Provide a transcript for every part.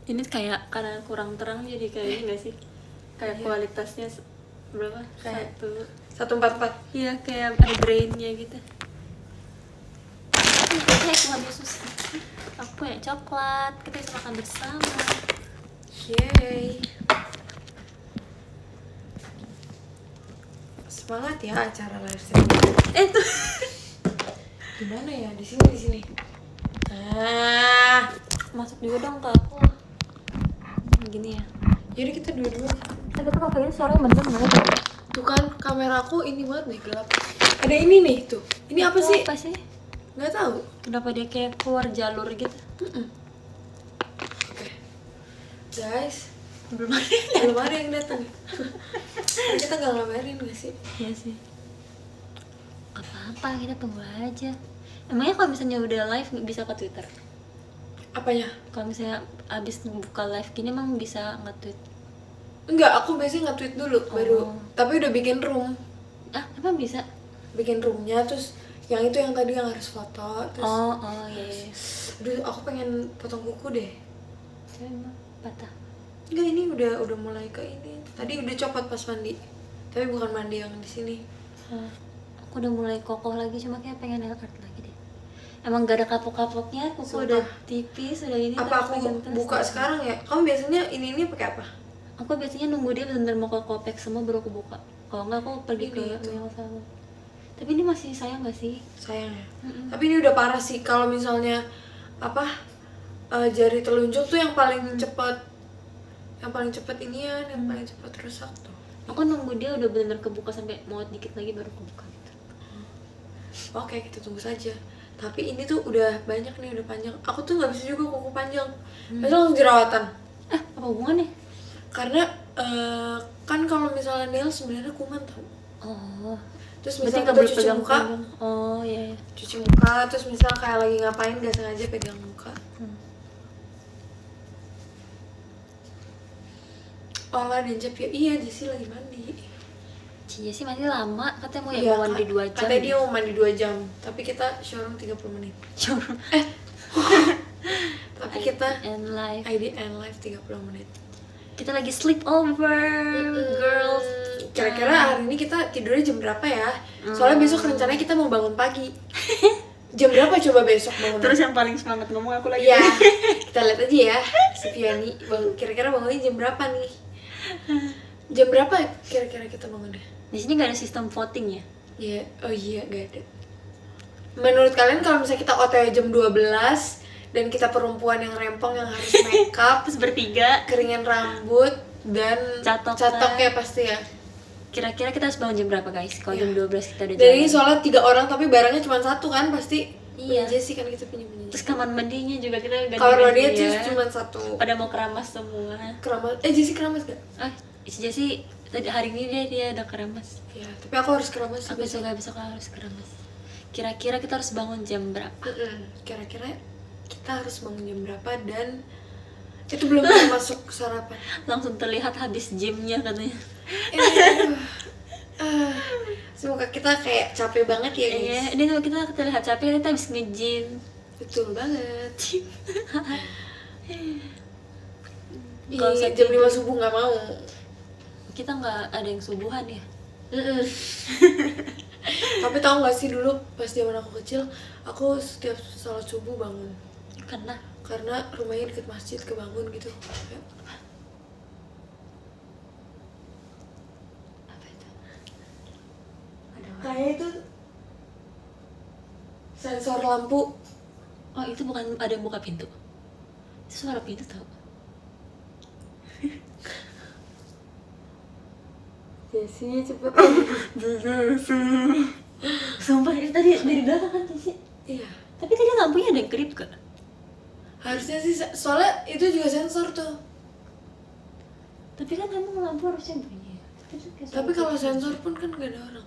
Ini kayak karena kurang terang jadi kayak ini nggak sih? Kayak Iya. kualitasnya berapa? Kayak 144. 144. Iya, kayak ada grainnya gitu. Hai Tuhan Yesus. Aku punya coklat. Kita bisa makan bersama. Yeay. Semangat ya acara live streaming. Tuh. Gimana ya? Di sini. Ah. Masuk juga dong ke aku. Gini ya. Jadi kita dua-dua. Tapi kalau kayak gini suaranya bener banget. Tuh kan kameraku ini banget nih gelap. Ada ini nih tuh. Ini apa sih? Apa sih? Nggak tahu. Kenapa dia kayak keluar jalur gitu? Oke. Guys, Belum ada. belum ada yang datang. Kita nggak ngabarin nggak sih? Iya sih. Gak apa-apa, kita tunggu aja. Emangnya kalau misalnya udah live bisa ke Twitter? Apanya? Kalau misalnya abis buka live gini emang bisa nge-tweet? Enggak, aku biasanya nge-tweet dulu baru. Oh. Tapi udah bikin room. Emang bisa? Bikin roomnya terus yang itu yang tadi yang harus foto terus. Oh iya. Aduh, aku pengen potong kuku deh. Coba emang patah. Enggak, ini udah mulai ke ini. Tadi udah copot pas mandi. Tapi bukan mandi yang di sini. Aku udah mulai kokoh lagi, cuma kayak pengen nail art lagi deh. Emang gak ada kapok-kapoknya, kuku Sumpah. udah tipis, udah ini. Apa tapi aku pengen terus buka deh. sekarang ya? Kamu biasanya ini pakai apa? Aku biasanya nunggu dia bener-bener mau ke kopek semua baru aku buka. Kalau enggak aku pergi Ini ke itu. nail salon. Tapi ini masih sayang gak sih? Sayang ya. Tapi ini udah parah sih kalau misalnya apa jari telunjuk tuh yang paling cepet, yang paling cepet ini ya, yang paling cepet rusak tuh. Aku nunggu dia udah bener-bener kebuka sampai mau dikit lagi baru kebuka gitu. Oke, kita tunggu saja. Tapi ini tuh udah banyak nih, udah panjang. Aku tuh nggak bisa juga kuku panjang. Pasti langsung jerawatan. Apa hubungannya? Karena kan kalau misalnya nail sebenarnya kuman tau. Oh. Terus Berarti misalnya nggak kita boleh cuci pegang muka, punggung. Oh iya. cuci muka, terus misal kayak lagi ngapain gak sengaja pegang muka. Oh nggak diinjak ya? Iya, Jessie lagi mandi. Cia sih mandi lama, katanya mau Iya, mau mandi 2 jam. katanya dia mau mandi 2 jam, tapi kita showroom 30 menit. Tapi kita and live. ID and live 30 menit. Kita lagi sleep over, girls. Kira-kira hari ini kita tidurnya jam berapa ya? Soalnya besok rencananya kita mau bangun pagi. Jam berapa coba besok bangun? Terus yang paling semangat ngomong aku lagi. Iya, kita lihat aja ya si Viani. Kira-kira bangunnya jam berapa nih? Jam berapa kira-kira kita bangunnya? Di sini nggak ada sistem voting ya? Iya, oh iya gak ada. Menurut kalian kalau misalnya kita OTW jam 12 dan kita perempuan yang rempong yang harus make up, Terus bertiga. keringin rambut dan Catok ya pasti ya. Kira-kira kita harus bangun jam berapa guys? Kalau jam 12 kita udah Dan ini jalan. soalnya 3 orang tapi barangnya cuma 1 kan pasti. Iya. Punya Jessie kan kita punya Terus kamar mandinya juga kita ganti. Kalau dia tuh cuma 1. Pada mau keramas semua. Keramas. Jessie keramas gak? Jessie tadi hari ini dia udah keramas. Iya, tapi aku harus keramas sih Aku besok. juga besok harus keramas. Kira-kira kita harus bangun jam berapa? Kira-kira kita harus bangun jam berapa dan itu belum masuk sarapan. Langsung terlihat habis gymnya katanya. Semoga kita kayak capek banget ya guys. Iya, ini kalau kita terlihat capek kita habis nge-gym. Betul banget. Kalau usah Jam 5 tidur. subuh nggak mau. Kita nggak ada yang subuhan ya. Tapi tahu nggak sih dulu pas zaman aku kecil, aku setiap sholat subuh bangun karena rumahnya deket masjid, kebangun gitu. Apa itu? Kayak itu sensor lampu. Oh itu bukan ada yang buka pintu. Itu suara pintu tau. Jessie cepet. Sumpah itu tadi dari belakang kan Cici. Iya. Tapi tadi lampunya ada yang kedip gak? Harusnya sih, soalnya itu juga sensor tuh. Tapi kan emang lampu harusnya bunyi. Tapi kalau sensor pun kan gak ada orang.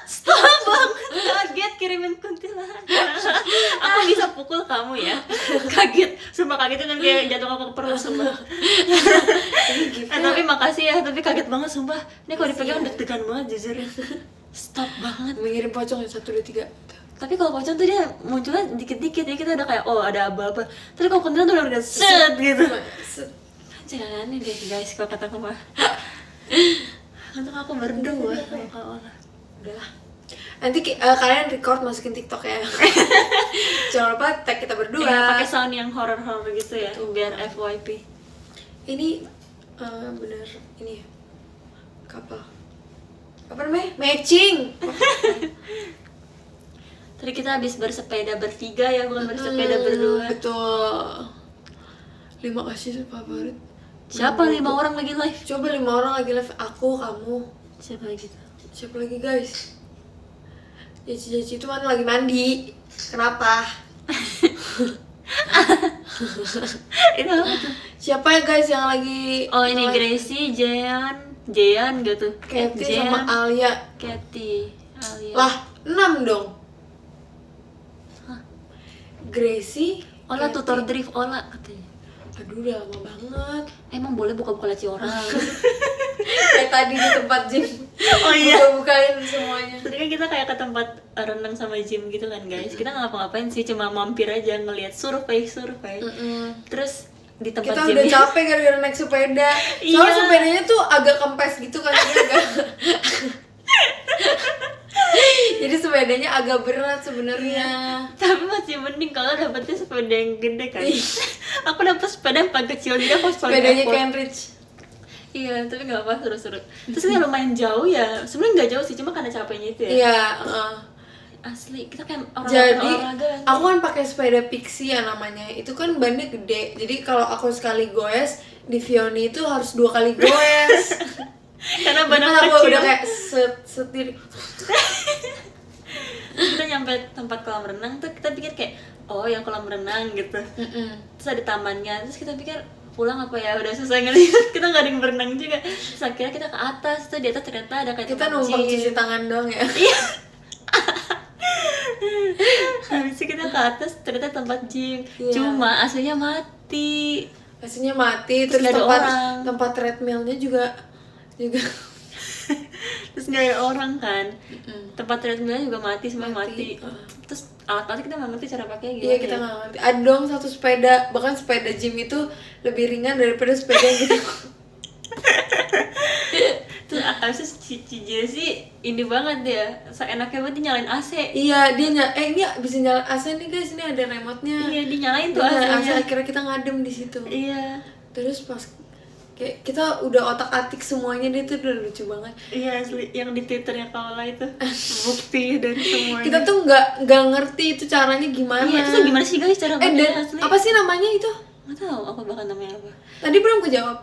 Stop banget, kaget kirimin kuntilanak. Aku bisa pukul kamu ya. Kaget, sumpah kaget kan kayak jatuh ke perut sumpah. Tapi makasih ya, tapi kaget banget sumpah. Ini kalau dipegang deg-degan banget jujur. Stop banget. Mengirim pocong ya 1, 2, 3. Tapi kalau pocong tuh dia munculnya dikit-dikit, jadi kita udah kayak oh ada apa-apa. Tapi kalau kuntilanak tuh udah set gitu. Jangan deh guys kalau kata aku mah. Untuk aku berdua sama Kak Ola. Udahlah. Nanti kalian record masukin TikTok ya. Jangan lupa tag kita berdua. Iya, pakai sound yang horor-horor gitu ya, biar FYP. Ini bener ini ya. Couple. Apa namanya? Matching. Tadi kita habis bersepeda bertiga ya, bukan bersepeda berdua. Betul. 5 kasih favorit. Siapa 5 orang lagi live? Coba 5 orang lagi live. Aku, kamu. Siapa lagi tuh? Siapa lagi guys? Jaci itu mana lagi mandi. Kenapa? Itu apa tuh? Siapa ya guys yang lagi? Oh ini Gracie, Jean gitu. Kathy sama Alia. Kathy, Alia. Lah, 6 dong. Gracie, Ola Kathy. tutor drift Ola katanya. Aduh udah lama banget. Emang boleh buka-buka laci orang? Kayak tadi di tempat gym. Oh iya. Buka-bukain semuanya. Tadi kan kita kayak ke tempat renang sama gym gitu kan guys. Kita nggak ngapa-ngapain sih, cuma mampir aja ngelihat survei. Terus di tempat Kita gym udah capek gara-gara naik sepeda. Soalnya Iya. sepedanya tuh agak kempes gitu kan, jadi agak jadi sepedanya agak berat sebenarnya. Tapi masih mending kalau dapetnya sepeda yang gede kan. Aku dapet sepeda yang paling kecil, jadi aku paling Sepedanya effort. Kenrich. Iya, tapi nggak apa, seru-seru. Terus kan lumayan jauh ya. Sebenarnya nggak jauh sih, cuma karena capeknya itu ya. Iya, Asli, kita kan orang jadi olahraga. aku kan pakai sepeda Pixie ya namanya. Itu kan bannya gede. Jadi kalau aku sekali goes di Vioni itu harus 2 kali goes. Karena Jadi badan pas aku kecil. udah kayak setir. Kita nyampe tempat kolam renang tuh kita pikir kayak oh yang kolam renang gitu. Terus ada tamannya, terus kita pikir pulang apa ya, udah selesai ngeliat, kita nggak ada yang berenang juga. Terus akhirnya kita ke atas, tuh di atas ternyata ada kayak Kita tempat numpang gym. cuci tangan dong ya. Iya. Habis itu kita ke atas ternyata tempat gym. Iya. Cuma aslinya mati. Aslinya mati, Terus terus nggak ada orang. tempat treadmillnya juga Terus nggak ada orang kan. Tempat treadmillnya juga mati, semua mati. Mati. Terus alat-alatnya kita nggak ngerti cara pakai gimana. Iya, kita nggak ngerti. Ada dong satu sepeda, bahkan sepeda gym itu lebih ringan daripada sepeda yang gitu. Terus habis si Jessie ini banget dia, seenaknya banget dia nyalain AC. Iya, dia ini bisa nyalain AC nih guys, ini ada remote-nya. Iya, dia nyalain tuh Dia nyalain AC, AC-nya. akhirnya kita ngadem di situ. Iya. Terus pas kayak kita udah otak-atik semuanya, dia tuh udah lucu banget. Iya, asli yang di Twitternya Kaola itu bukti dari semuanya. Kita tuh nggak ngerti itu caranya gimana. Iya, itu gimana sih guys cara dan mainnya asli? apa sih namanya itu? Nggak tahu apa bahkan namanya apa. Tadi belum kejawab.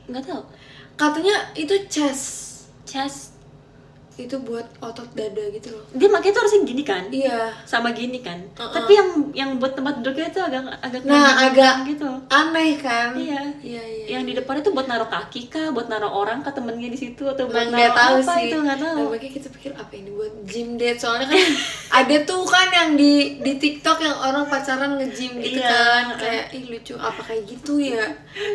Nggak tahu. Katanya itu chest. Chest. Itu buat otot dada gitu loh. Dia pakai tuh harusnya gini kan? Iya. Sama gini kan. Tapi yang buat tempat duduknya itu agak Nah, agak gitu. aneh kan? Iya. Iya. Yang di depan itu buat naruh kaki kah, buat naruh orang kah temennya di situ atau buat Nggak naruh tahu apa sih. itu nggak tahu. Nah, makanya kita pikir apa ini buat gym date, soalnya kan ada tuh kan yang di TikTok yang orang pacaran nge-gym gitu Iya. kan, kayak ih lucu apa kayak gitu ya.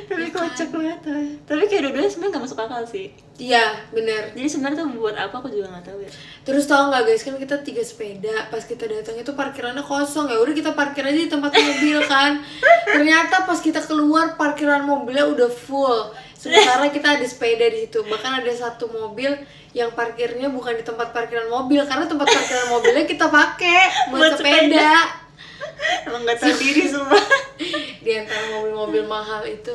Tapi kocak banget. Tapi kayak dua-duanya sebenarnya nggak masuk akal sih. Iya bener. Jadi sebenarnya tuh buat apa aku juga nggak tahu ya. Terus tau nggak guys, kan kita 3 sepeda, pas kita datang itu parkirannya kosong, ya udah kita parkir aja di tempat mobil kan. Ternyata pas kita keluar parkiran mobilnya udah full. Sementara kita ada sepeda di situ. Bahkan ada satu mobil yang parkirnya bukan di tempat parkiran mobil, karena tempat parkiran mobilnya kita pakai buat Buat sepeda. Emang nggak tahu diri semua. Di antara mobil-mobil mahal itu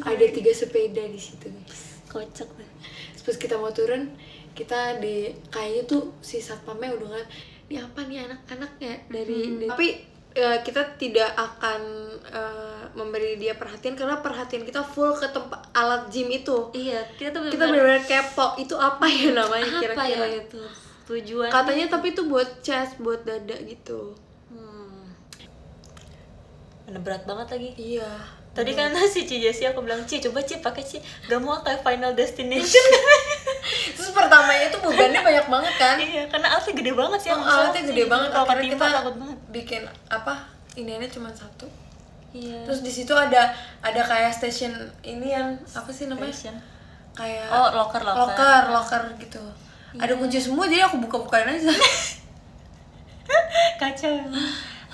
ada 3 sepeda di situ guys. Kocak deh. Terus pas kita mau turun, kita kayaknya tuh si satpamnya udah ngeliat, ini apa nih anak-anaknya dari tapi kita tidak akan memberi dia perhatian, karena perhatian kita full ke tempat alat gym itu. Iya, kita Kita benar-benar kepo itu apa ya namanya apa kira-kira. ya itu tujuan. Katanya tapi itu buat chest, buat dada gitu. Mana berat banget lagi. Iya. Tadi kan si Jessie aku bilang, Ci coba Ci pakai Ci, gak mau kayak Final Destination. Terus pertamanya itu bebannya banyak banget kan? Iya, karena alatnya gede banget sih. Alatnya gede banget, Kalau akhirnya ketimpa kita takut banget. bikin apa? Ininya cuma 1. Iya. Terus di situ ada kayak station ini yang apa sih namanya? Station. Kayak Oh, locker. locker gitu. Ada kunci semua, jadi aku buka-bukain aja. kacau.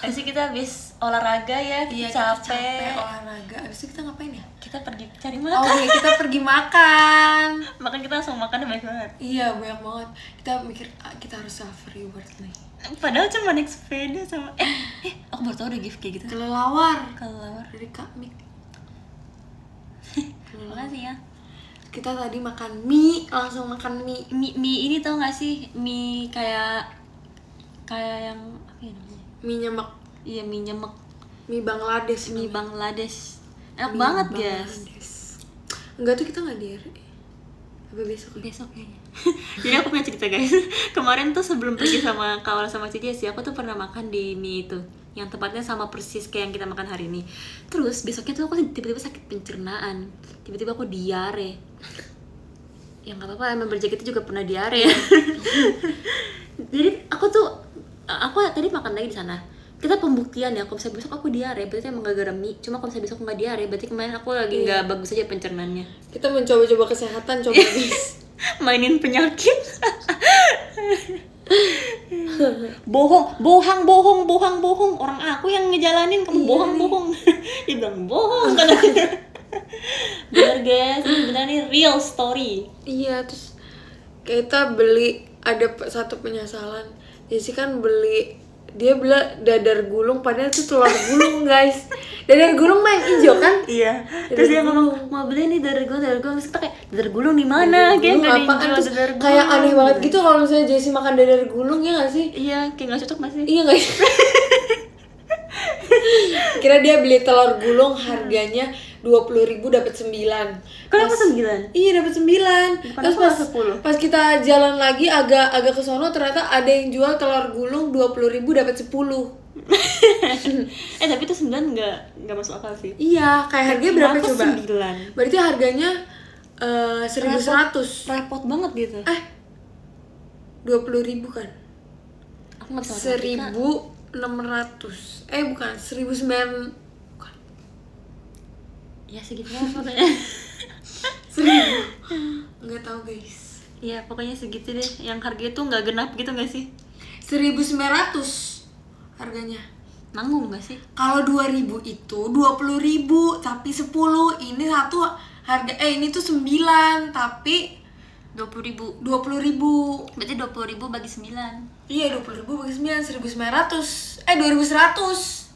Habis itu kita habis olahraga ya, Iya, capek. olahraga. Abis itu kita ngapain ya? Kita pergi cari Oh makan. iya, kita pergi makan. Makan kita langsung makannya banyak banget. Iya, banyak banget. Kita mikir kita harus self reward nih. Padahal cuma naik sepeda sama aku baru tau ada gift kayak gitu. Kelelawar Kelelawar. dari Kak Mik. Makasih ya. Kita tadi makan mie, langsung makan mie. Mie ini tau gak sih? Mie kayak yang apa ya namanya? Mie nyemek, Iya, mie nyemek, mie Bangladesh. mie Bangladesh. Enak Mie banget, guys. Bangladesh. Enggak tuh kita nggak diare. Apa besok? Besok kayaknya. Jadi aku punya cerita, guys. Kemarin tuh sebelum pergi sama Kawal sama Cici sih, aku tuh pernah makan di mie itu yang tempatnya sama persis kayak yang kita makan hari ini. Terus besoknya tuh aku tiba-tiba sakit pencernaan, tiba-tiba aku diare. Ya nggak apa-apa, emang berjaket itu juga pernah diare ya. Jadi aku tadi makan lagi di sana. Kita pembuktian ya, kalau misalnya besok aku diare berarti emang gara-gara mie. Cuma kalau misalnya besok aku nggak diare berarti kemarin aku lagi nggak bagus aja pencernaannya. Kita mencoba-coba kesehatan, coba guys. Mainin penyakit. bohong orang aku yang ngejalanin, kamu bohong. Dia bilang bohong kan. Bener guys, ini bener nih real story. Iya, terus kita beli, ada satu penyesalan. Jessy kan beli, dia bilang dadar gulung, padahal itu telur gulung guys. Dadar gulung mah yang hijau kan? Iya. Terus dia ngomong mau beli nih dadar gulung. Terus kita kayak dadar gulung di mana? Kayak nggak ada yang apaan? jual Terus dadar gulung. kayak aneh banget gitu kalau misalnya Jessy makan dadar gulung, ya nggak sih? Iya, kayak nggak cocok masih. Iya nggak sih? Kira dia beli telur gulung harganya 20.000 dapat 9. Kenapa 9? Iya dapat 9. Bukan Terus apa 10? pas kita jalan lagi agak ke sono, ternyata ada yang jual telur gulung 20.000 dapat 10. Tapi itu 9 nggak masuk akal sih. Iya, kayak harganya berapa Kenapa coba? 9? Berarti harganya 1.100. Repot banget gitu. 20.000 kan? Aku nggak bisa matematika. 1.600. Bukan, 1.900. Bukan. Ya segitunya pokoknya. 1.000. Enggak tahu, guys. Iya pokoknya segitu deh. Yang harganya tuh nggak genap gitu nggak sih? 1.900 harganya. Nanggung nggak sih? Kalau 2.000 itu 20.000, tapi 10. Ini satu harga ini tuh 9, tapi 20.000. 20.000. Berarti 20.000 bagi 9. Iya, 20.000 bagi 9, 1.900. 2.100.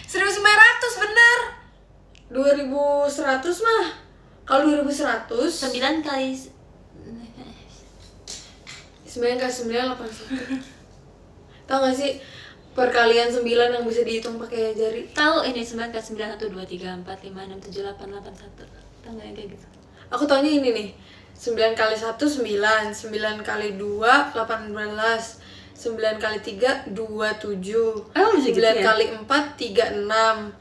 1.900 bener. 2.100 mah. Kalau 2.100 9 kali 9 kali 9 81. Tahu gak sih perkalian 9 yang bisa dihitung pakai jari? tahu ini 9 kali 9 1 2 3 4 5 6 7 8 8 1. Tahu nggak yang kayak gitu? Aku taunya ini nih. 9 kali 1 9, 9 kali 2 18, 9 kali 3 27, Emang bisa 9 gitu ya? kali 4 36,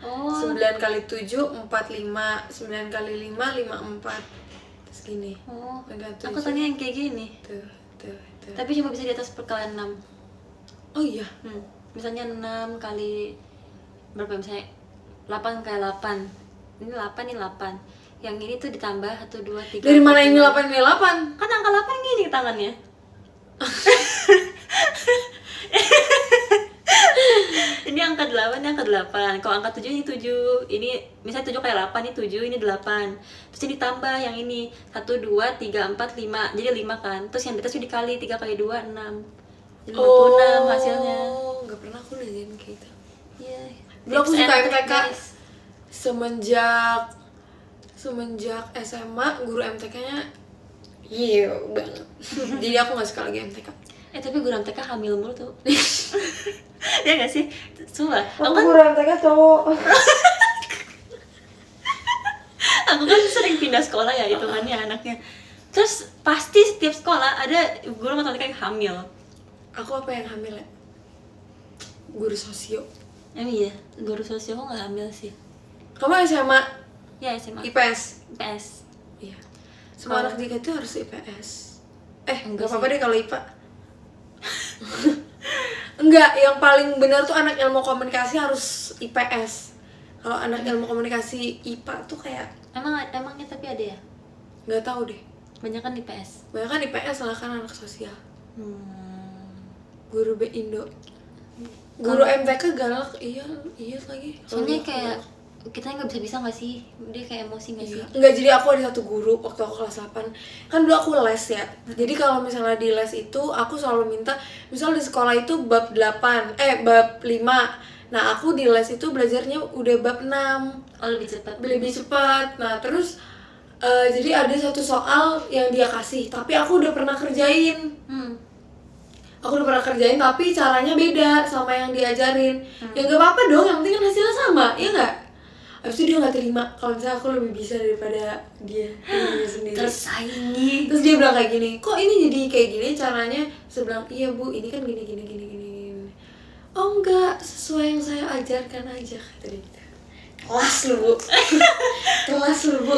Oh. 9 kali 7 45, 9 kali 5 54. Terus gini. Oh, Pegang aku 7. tanya yang kayak gini. Tuh. Tapi cuma bisa di atas perkalian 6. Oh iya. Misalnya 6 kali berapa misalnya 8 kali 8. Ini 8 ini 8. Yang ini tuh ditambah 1 2 3. Dari mana ini 4, 8 ini 8? Kan angka 8 gini tangannya. Ini angka 8, ini angka 8. Kalau angka 7 ini 7. Ini misalnya 7 kali 8 ini 7, ini 8. Terus ini ditambah yang ini 1 2 3 4 5. Jadi 5 kan. Terus yang di atas itu dikali 3 kali 2 6. Jadi 56 hasilnya. Enggak pernah aku lihat kayak gitu. Iya. Dulu aku Tips suka and trick, MTK. guys. Semenjak SMA guru MTK-nya iya banget. Jadi aku nggak suka lagi MTK. Tapi guru MTK hamil mulu tuh. Ya gak sih? Sumpah. Aku Guru MTK cowok. kan sering pindah sekolah ya hitungannya anaknya. Terus pasti setiap sekolah ada guru matematika yang hamil. Aku apa yang hamil ya? Guru sosio. Iya, guru sosial kok nggak hamil sih? Kamu SMA Ya SMA. IPS? IPS. Iya. Semua anak tiga itu harus IPS. Enggak nggak apa-apa deh kalau IPA. Enggak, yang paling benar tuh anak ilmu komunikasi harus IPS. Kalau anak ilmu komunikasi IPA tuh kayak Emangnya tapi ada ya? nggak tahu deh. Banyak kan IPS. Banyak kan IPS lah kan anak sosial. Guru B Indo. Guru MTK galak, iya lagi. Soalnya kayak kita nggak bisa nggak sih, dia kayak emosi nggak sih? Enggak, jadi aku ada satu guru waktu aku kelas 8. Kan dulu aku les ya. Jadi kalau misalnya di les itu aku selalu minta, misal di sekolah itu bab 8, bab 5. Nah, aku di les itu belajarnya udah bab 6. Oh, Lebih cepat. Nah, terus jadi ada satu soal yang dia kasih, tapi aku udah pernah kerjain. Aku udah pernah kerjain tapi caranya beda sama yang diajarin. Ya nggak apa-apa dong, yang penting kan hasilnya sama, ya nggak? Habis itu dia nggak terima kalau misalnya aku lebih bisa daripada dia sendiri. Tersaingi. Terus dia bilang kayak gini, kok ini jadi kayak gini caranya? Saya bilang, iya bu, ini kan gini. Oh enggak, sesuai yang saya ajarkan aja, kata dia gitu. Kelas lu bu. Kelas lu bu.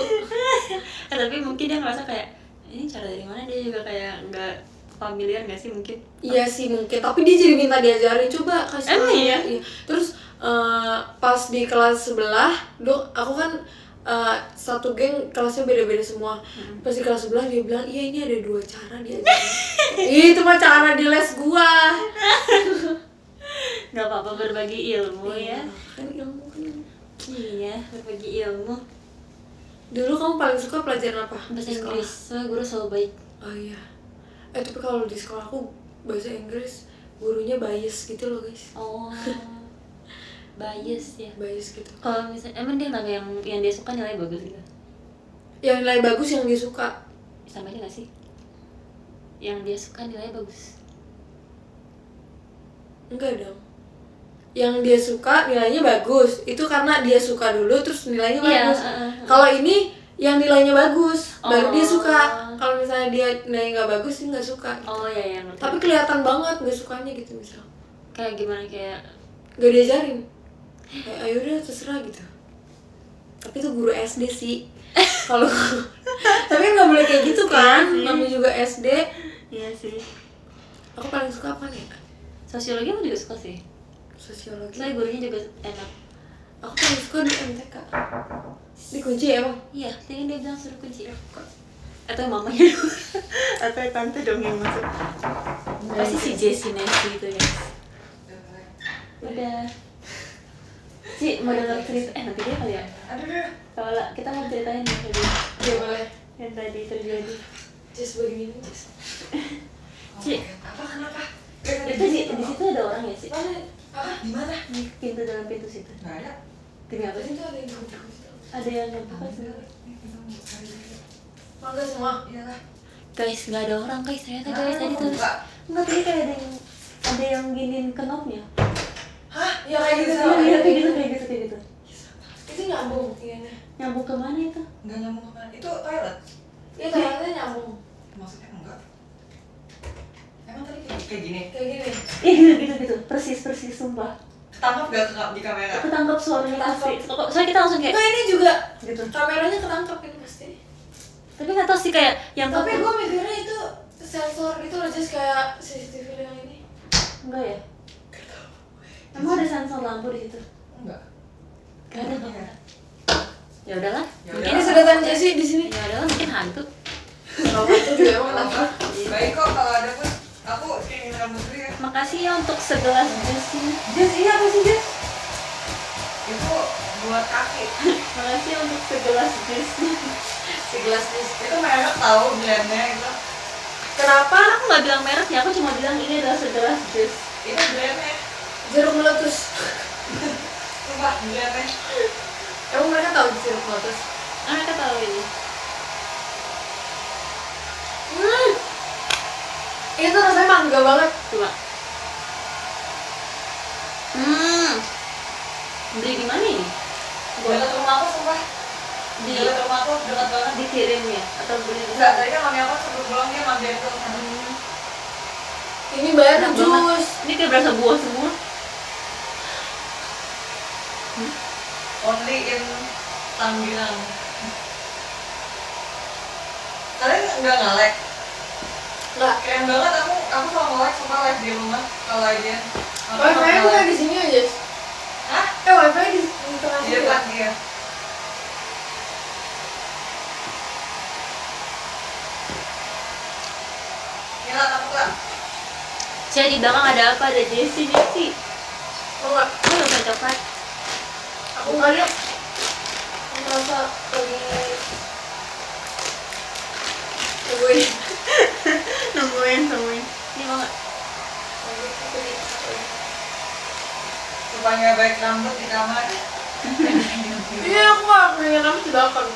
Tapi mungkin dia ngerasa kayak ini cara dari mana, dia juga kayak nggak familiar nggak sih mungkin? Iya sih mungkin, tapi dia jadi minta diajarin, coba kasih Emang tahu. iya? Terus pas di kelas sebelah, aku kan satu geng kelasnya beda-beda semua. Pas di kelas sebelah dia bilang, iya ini ada 2 cara diajarin. Itu mah cara di les gua. Nggak apa-apa berbagi ilmu ya. Kan ilmu kan. Iya, berbagi ilmu. Dulu kamu paling suka pelajaran apa? Bahasa di sekolah? Inggris, soalnya guru selalu baik. Oh iya. Tapi kalau di sekolah aku bahasa Inggris gurunya bias gitu loh guys. Oh, bias ya. Bias gitu. Kalau misalnya emang dia nggak yang dia suka nilai bagus gitu? Yang nilai bagus yang dia suka. Sama aja nggak sih? Yang dia suka nilai bagus. Enggak dong. Yang dia suka nilainya bagus. Itu karena dia suka dulu terus nilainya bagus. Kalau ini yang nilainya bagus baru dia suka. Kalau misalnya dia nilainya nggak bagus dia nggak suka. Oh iya, ngerti. Tapi kelihatan banget nggak sukanya gitu misal. Kayak gimana, kayak Nggak diajarin. Kayak ayo udah terserah gitu. Tapi itu guru SD sih. Kalau tapi kan nggak boleh kayak gitu kan. Iya sih. Namanya juga SD. iya sih. Aku paling suka apa nih? Sosiologi aku juga suka sih. Sosiologi. Soalnya gurunya juga enak. Aku paling suka di MTK. Dikunci ya bang? Iya, tadi dia bilang suruh kunci. Atau mamanya dulu. Atau tante dong yang masuk. Pasti si Jessie Nancy itu ya. Udah. Ci, mau dengar cerita? Nanti dia kali ya? Kalau kita mau ceritain yang tadi. Iya boleh. Yang tadi terjadi. Jess begini Jess. Ci, Apa kenapa? itu di situ ada orang ya sih? Apa? Di mana? Di pintu, dalam pintu situ. Nggak ada. Demi apa sih? Itu ada yang buka. Ada yang ngebuka sih. Mangga semua. Iyalah. Guys, nggak ada orang guys, ternyata guys tadi tuh. Enggak, tadi kayak ada yang giniin kenopnya. Hah? Ya kayak gitu. Iya, kayak gitu. Itu nyambung tinggalnya. Nyambung ke mana itu? Enggak nyambung ke mana? Itu toilet? Iya toiletnya nyambung. Maksudnya enggak? Emang tadi kayak gini? Kayak gini. Iya gitu. Persis sumpah. Ketangkap gak di kamera? Aku tangkap suaranya pasti. Soalnya kita langsung kayak Enggak ini juga. gitu. Kameranya ketangkap ini pasti. Tapi nggak tahu sih kayak yang Tapi gue mikirnya itu sensor gitu loh, just kayak CCTV yang ini. enggak ya? Emang ada sensor lampu di situ? Enggak. Gak ada bang. Ya udahlah. Ya Mungkin Ini sedotan Jessie di sini. ya udahlah, mungkin hantu. Kalau itu juga emang Apa? Baik kok kalau ada pun aku ingin rambut dulu ya. Makasih ya untuk segelas jusnya. Jess, iya apa sih Jess? Itu buat kaki. Makasih ya untuk segelas jusnya. Segelas Jess. Itu merek tahu blendnya itu. Kenapa? Aku nggak bilang merek ya, aku cuma bilang ini adalah segelas jus. Itu blendnya. Jeruk meletus. Sumpah blendnya. Emang mereka tahu jeruk meletus? Mereka tahu ini. Itu rasanya mangga banget. Coba. Beli di mana ini? Dekat rumah aku sumpah. Di Dekat rumah aku dekat banget. dikirim ya atau beli di Enggak, tadi kan mami aku sebelum pulang dia mampir tuh. Ini baru Enak banget. jus. Ini kayak berasa buah semua. Only in Tanggerang. Kalian enggak nge-lag? Enggak. Keren banget aku selalu nge-lag sama live di rumah kalau aja. Wifi bukan di sini aja. Hah? Wifi di tengah Di sini. depan dia. Gila, takut lah. C, Saya di belakang ada apa? Ada Jessie. Mau nggak? Gue gak makan coklat. Aku nggak ada. Aku merasa lagi Nungguin. Ini mau gak? Supaya baik rambut di kamar. Iya, aku nggak pengen rambut di belakang.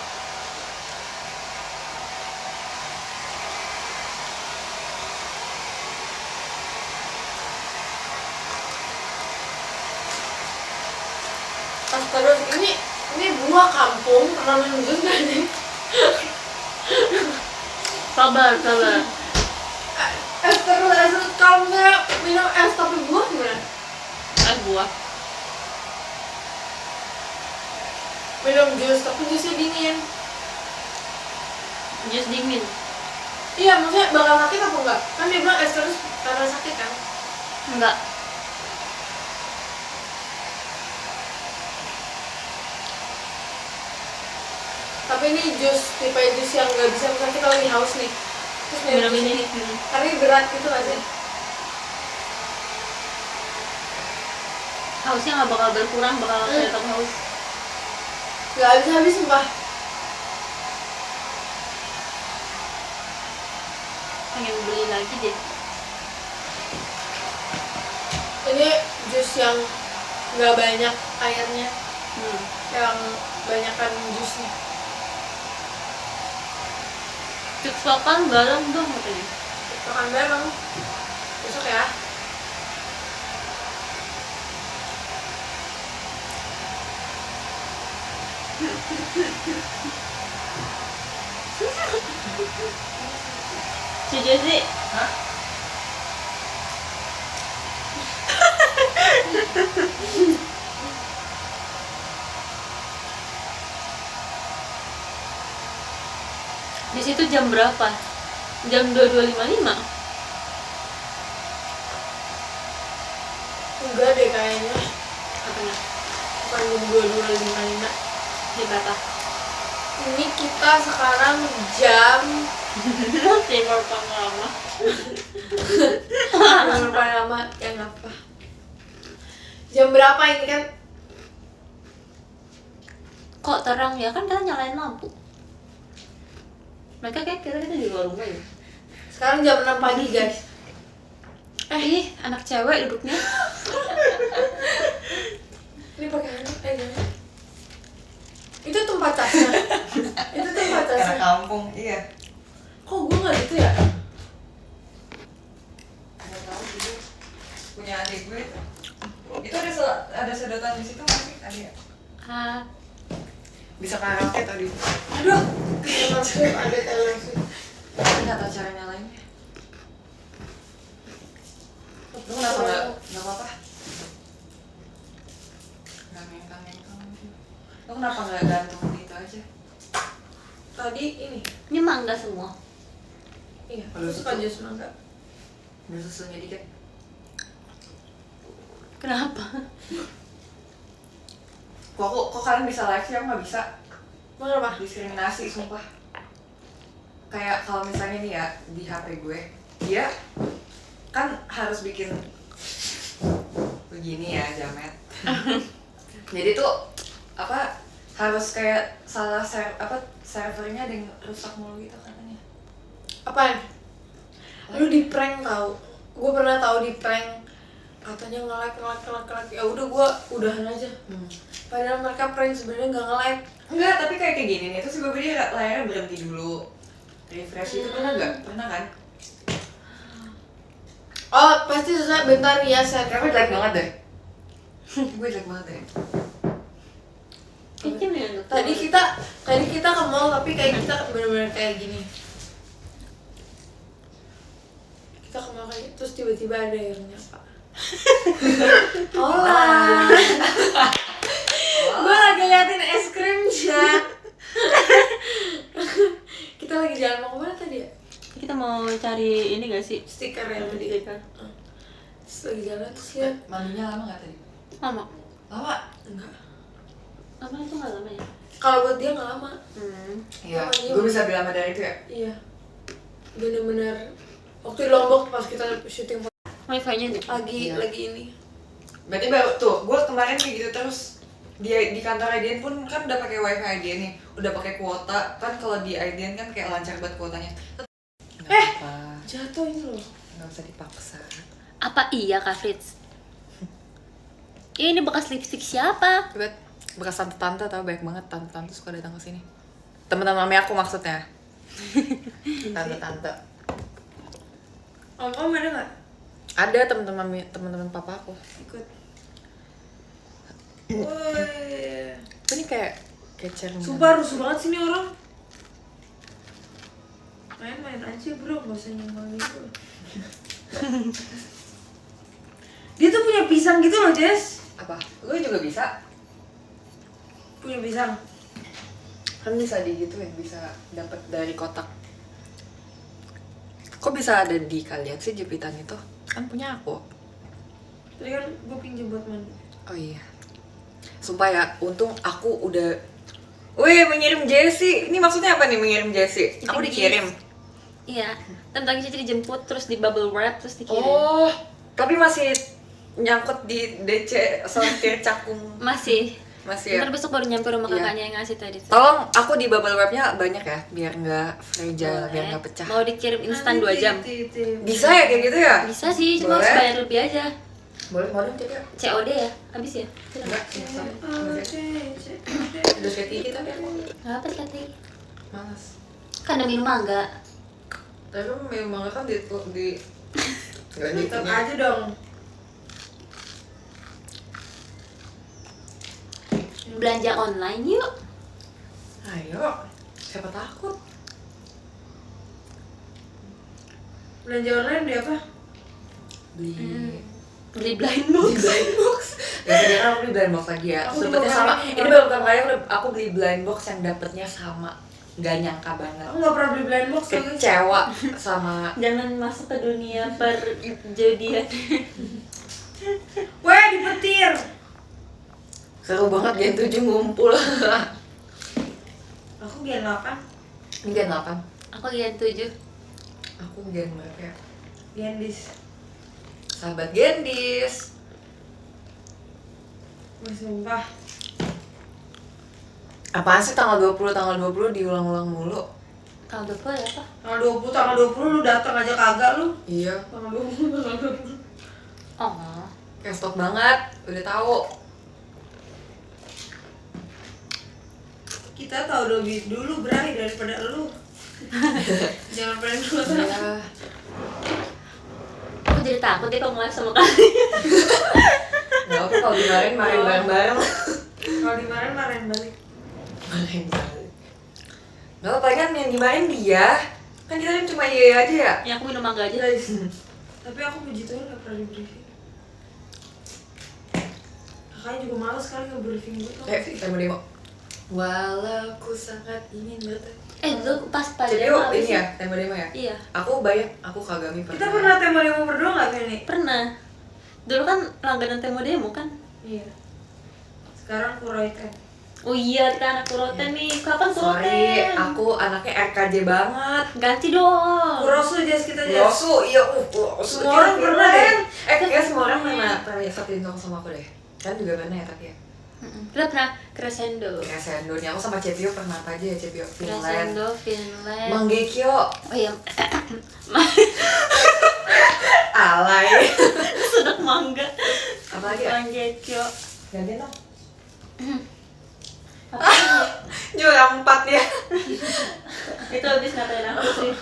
Terus ini buah kampung, pernah minum jus nggak nih? Sabar. Es terus kalau misalnya minum es tapi buah gimana? Es buah. Minum jus tapi jusnya dingin. Jus dingin. Iya, maksudnya bakal sakit apa enggak? Kan dia bilang es terus karena sakit kan? Enggak. Tapi ini tipe jus yang nggak bisa, misalnya kita lagi haus nih terus minum Minum jus ini. karena ini berat gitu nggak sih? Hausnya gak bakal berkurang, bakal tetap haus. Nggak habis sumpah. Pengen beli lagi deh. Ini jus yang nggak banyak airnya, yang banyakan jusnya. Tips makan bareng dong katanya. Makan bareng besok ya. Si Jessie. Hah? Di situ jam berapa? Jam 22.55. Enggak deh kayaknya, Apanya? bukan jam 22.55. Jam berapa? Ini kita sekarang jam Timur lama. paling lama yang apa? Jam berapa ini kan? Kok terang ya? Kan kita nyalain lampu. Mereka kayak kira kita di luar rumah ya. Sekarang jam 6 pagi guys. Ih, anak cewek duduknya. Ini pakai handuk jangan. Itu tempat casnya. Itu tempat Karena casnya. kampung, iya. Kok gue nggak gitu ya? Nggak tahu gitu. Punya adik gue. Itu ada sedotan di situ nggak sih? Ada ya? Ah, Bisa karaoke tadi. Aduh, Taylor Swift, ada Taylor Swift. Tapi nggak tahu cara nyalainnya. Lu kenapa nggak apa-apa? Nggak ngengkang gitu. Lu kenapa nggak gantung gitu aja? Tadi ini. ini mangga semua. Iya, Kalau aku suka susu? jus mangga. Ada susunya dikit. Kenapa? Kok kalian bisa live sih? Aku nggak bisa. Kenapa? Diskriminasi sumpah. Kayak kalau misalnya nih ya di HP gue, dia kan harus bikin begini ya jamet. Jadi tuh apa harus kayak salah servernya ada yang rusak mulu gitu katanya. Apaan? Lu di prank tau? Gue pernah tahu di prank, katanya nge-like. Ya udah gue udahan aja. Padahal mereka prank sebenarnya nggak nge-like. Enggak, tapi kayak gini nih, terus tiba-tiba dia layarnya berhenti dulu, refresh itu pernah nggak? Pernah kan? Oh, pasti susah. Bentar ya, saya Kayaknya jelek banget deh. Gue jelek banget deh. Tadi kita ke mall tapi kayak kita bener-bener kayak gini. Kita ke mall kayak terus tiba-tiba ada yang nyapa. Hola. Gue lagi liatin es krimnya. Kita lagi jalan mau kemana tadi ya? Kita mau cari ini gak sih? Stiker ya tadi. Stiker. Terus lagi jalan terus lihat. Mandinya lama nggak tadi? Lama. Lama? Enggak. Lama itu nggak lama ya? Kalau buat dia nggak lama. Iya, Lama dia. gue bisa bilang sama dari itu ya. Iya. Bener-bener waktu di Lombok pas kita syuting. Wifi-nya lagi Iya. ini. Berarti baru tuh, gue kemarin kayak gitu terus dia di kantor IDN pun kan udah pakai wifi IDN nih, udah pakai kuota kan. Kalau di IDN kan kayak lancar banget kuotanya. Nggak apa, Jatuh ini loh. nggak usah dipaksa. Apa iya Kak Fritz? Ini bekas lipstick siapa? Buat bekas tante-tante tau, banyak banget tante-tante suka datang ke sini. Teman-teman mami aku maksudnya. Tante-tante. Om ada nggak? Ada teman-teman papa aku. Ikut. Woi. Ini kayak cermin. Sumpah rusuh banget sih nih orang. Main-main aja bro, gak usah nyenggol gitu. Dia tuh punya pisang gitu loh Jess. Apa? Gue juga bisa. Punya pisang. Kan bisa digituin, bisa dapat dari kotak. Kok bisa ada di kalian sih jepitan itu? Kan punya aku. Tadi kan gue pinjam buat mandi. Oh iya. Sumpah ya, untung aku udah. Wih, mengirim Jessie. Ini maksudnya apa nih mengirim Jessie? Itu Aku gift. dikirim. Iya, tentang Cici dijemput terus di bubble wrap terus dikirim. Oh, tapi masih nyangkut di DC sortir cakung. Masih. Masih ya. Ntar besok baru nyampe rumah Iya. kakaknya yang ngasih tadi tuh. Tolong aku di bubble wrapnya banyak ya, biar nggak fragile, biar nggak pecah. Mau dikirim instan 2 jam. Bisa ya kayak gitu ya? Bisa sih, cuma harus Boleh. bayar lebih aja. Boleh, mau dong coba. COD ya? Habis ya? Enggak, bisa. Udah kayak gigi tapi aku Nggak apa katanya. malas. Kan ada minum mangga. Tapi memang kan di nggak Tetap gitu. aja dong. Belanja online yuk. Ayo, siapa takut? Belanja online dia apa? Beli Beli blind beli box. blind box. Ya sekarang aku beli blind box lagi ya. Aku Dapetnya juga sama. kemarin. Ini baru pertama kali aku beli blind box yang dapetnya sama. Nggak nyangka banget. Aku nggak pernah beli blind box lagi. Kecewa sama. Jangan masuk ke dunia perjudian. Weh dipetir. Seru banget Gen 7 ngumpul. Aku Gen 8. Ini Gen 8. Aku Gen 7. Aku Gen berapa ya? Gendis. Sahabat Gendis. Wah sumpah. Apaan sih tanggal 20 diulang-ulang mulu? Kalau udah pulang apa? Tanggal 20 lu datang aja kagak lu. Iya, Tanggal 20. Oh. kayak stok banget, udah tahu. Kita tahu lebih dulu Bray daripada lu. Jangan pernah dulu. Iya. Aku jadi takut deh kalau ngeliat sama kalian. Nggak apa kalau dimarahin bareng-bareng. Kalau dimarahin marahin balik. Marahin balik. Nggak apa kan yang dimarahin dia. Kan kita kan cuma iya aja ya. Ya aku minum mangga aja. Guys. Tapi aku puji Tuhan gak pernah di briefing. Kakaknya juga males kali nge-briefing gue tau gak sih? Demo. Walau ku sangat ingin bertemu. Dulu pas Jadi pajama habis ini ya, demo ya? Iya, Aku banyak, aku Kagami Kita pernah tema demo berdua gak Feni? pernah. Dulu kan langganan Temo Demo kan? Iya. Sekarang Kuroikan. Oh iya, kita anak Kuroten nih. Kapan Sorry, Kuroten? aku anaknya RKJ banget. Ganti dong. Kurosu Jess kita Jess. Rosu, iya, Rosu. Semua orang pernah deh. Kayak semua orang pernah satu intong sama aku deh. Kan juga pernah ya tapi ya. Kita pernah Crescendo. Crescendo nih, aku sama Cepio pernah apa aja ya Cepio? Finland. Crescendo, Finland. Manggekyo. Oh iya. Alay. Sedap mangga. Apa lagi ya? Manggekyo. Ganti dong. Juara 4 dia. Itu habis ngatain aku sih.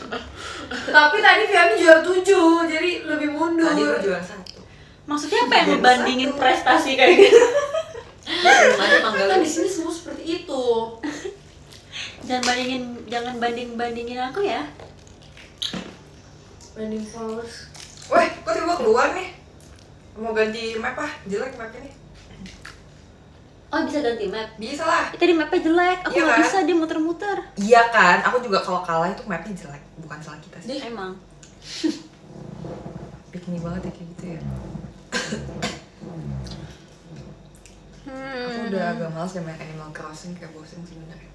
Tapi tadi Fiani juara 7, jadi lebih mundur. Tadi aku juara 1. Maksudnya apa yang Juara ngebandingin 1. prestasi kayak gitu? Gimana Kan Manggalu? di sini semua seperti itu. Jangan bandingin aku ya. Banding followers. Weh, kok tiba keluar nih? Mau ganti map ah? Jelek map ini. Oh bisa ganti map. Bisa lah. Tadi mapnya jelek, aku Iya nggak kan? bisa dia muter-muter. Iya kan, aku juga kalau kalah itu mapnya jelek, bukan salah kita sih. Emang. Piknik banget ya kayak gitu ya. Aku udah agak males deh main Animal Crossing, kayak bosen sebenarnya.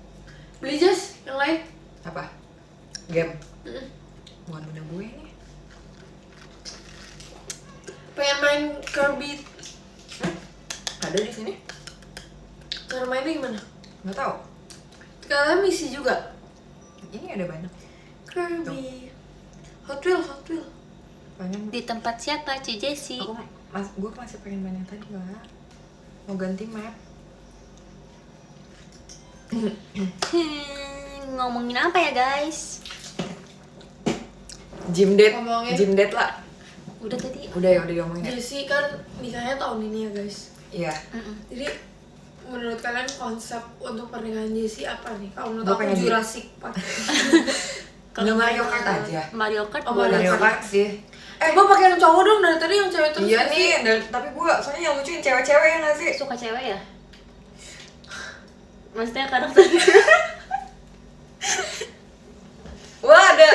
Beli Jess yang lain. Apa? Game? Bukan punya gue nih. Pengen main Kirby. Ada di sini? Cara mainnya gimana? Nggak tahu. Kalian misi juga? Ini ada banyak. Kirby. Hot Wheel. Banyak. Di tempat siapa, Ci Jessie? Gue masih pengen main yang tadi lah. Mau ganti map. Ngomongin apa ya guys? Gym date. Ngomongin. Gym date lah. Udah tadi. Udah ya, udah diomongin ya. Jessie kan nikahnya tahun ini ya guys. Iya. Jadi menurut kalian konsep untuk pernikahan Jessie apa nih? Kalau menurut Gua aku pengen Jurassic Park. Kalau Mario Kart aja. Mario Kart Oh, boleh. Mario Kart sih. Coba pakai yang cowok dong, dari tadi yang cewek terus. Iya nih, tapi gue soalnya yang lucuin cewek-cewek ya nggak sih? Suka cewek ya? Maksudnya karakter. Wah, ada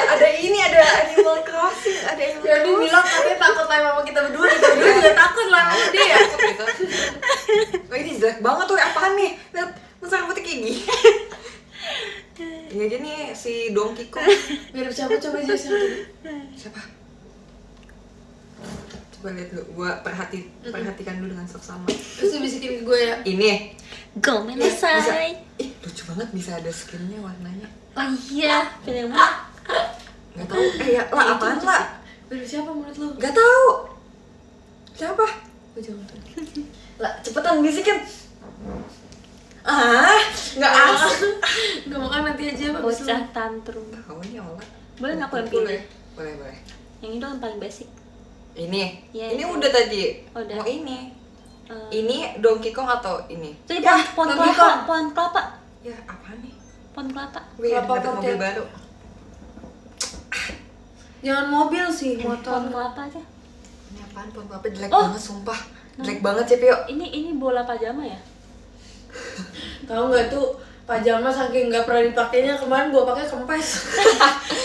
Animal Crossing, ada Animal Jadi Crossing. bilang katanya takut lah sama kita berdua, kita berdua juga takut lah sama dia. Takut gitu. Wah, ini jelek banget tuh, apaan nih? Lihat, masa rambutnya kayak gini? Ini aja nih, si Donkey Kong. Mirip siapa coba Jessie yang tadi? Siapa? Coba lihat dulu, gue perhatikan dulu dengan seksama. Terus dia bisikin ke gue ya. Ini, Go bisa, menasai. lucu banget bisa ada skinnya warnanya. Oh iya, film mana? Gak tau, ya lah apaan lah? Mirip siapa menurut lu? Gak tau. Siapa? Gue jangan tahu. Lah, cepetan bisikin. Gak asik. Gak mau kan nanti aja apa Bocah tantrum. Tahu nih olah. Boleh nggak aku yang pilih? Boleh. Yang ini dong yang paling basic. Ini, Iya, ini iya. udah tadi. Udah. Mau ini. Eh, Ini Donkey Kong atau ini? Jadi Ya, pohon Donkey kelapa, Kong. pohon kelapa, Ya, apa nih? pohon kelapa. Wih, ada Kelapa dapet mobil pocket. baru. Jangan mobil sih, Pohon motor. kelapa aja. Ini apaan? Pohon kelapa jelek Oh. banget, sumpah. Jelek banget sih, Pio. Ini bola pajama ya? Tahu nggak tuh pajama saking nggak pernah dipakainya kemarin gua pakai kempes.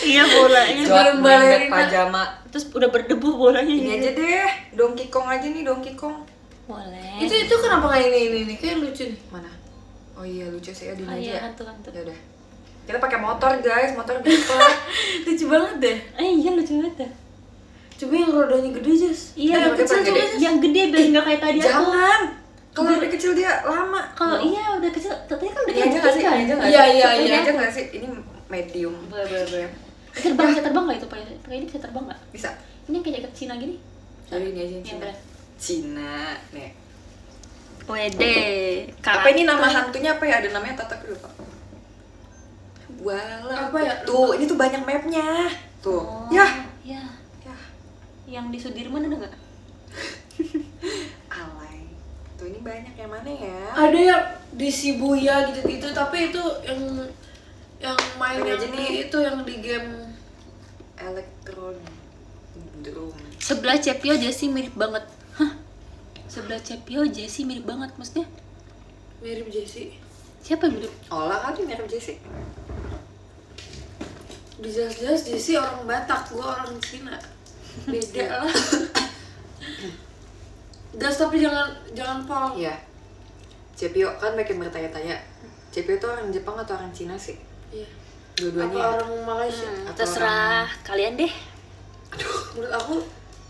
Iya bolanya. Jual- Buat balerina. pajama. Terus udah berdebu bolanya. Ini aja deh, Donkey Kong aja nih, Donkey Kong. Boleh. Itu kenapa nggak ini kayak lucu nih. Mana? Oh iya, lucu sih ya, di Oh meja. iya, hantu-hantu. Ya udah. Kita pakai motor, guys. Motor cepat. Lucu banget deh. Iya lucu banget dah. Coba yang rodanya gede Jess. Iya, Yang yang kecil gede. coba yang gede biar nggak kayak tadi aku. Jangan. Kalau udah kecil dia lama. Kalau iya udah kecil, tadi kan udah Ini aja nggak sih? Ini aja nggak Iya, sih? iya, Ini iya. aja nggak sih? Ini medium. Boleh. Bisa terbang nggak itu pak? Kayak ini bisa terbang nggak? Bisa. Ini kayak jaket Cina gini. Jadi ini aja yang Yang Cina. berat. Cina. Nih. Wede. Apa ini nama hantunya apa ya? Ada namanya Tata dulu Pak. Walah. Apa ya? Tuh, ini tuh banyak mapnya. Tuh. Oh, Ya. Ya. Ya. Yang di Sudirman ada nggak? Alay. Tuh ini banyak yang mana ya? Ada yang di Shibuya gitu-gitu, tapi itu yang main Ini yang aja di nih. itu yang di game. Elektron drum. Sebelah Cepio Jessie mirip banget. Hah? Sebelah Cepio Jessie mirip banget maksudnya? Mirip Jessie. Siapa yang mirip? Olah kali mirip Jessie. Jelas-jelas Jessie orang Batak, gua orang Cina. Beda lah. Gas tapi jangan pol. Iya. Cepio kan makin bertanya-tanya. Cepio tuh orang Jepang atau orang Cina sih? Iya. Apa Dua-duanya. orang Malaysia? Atau Terserah kalian deh. Menurut aku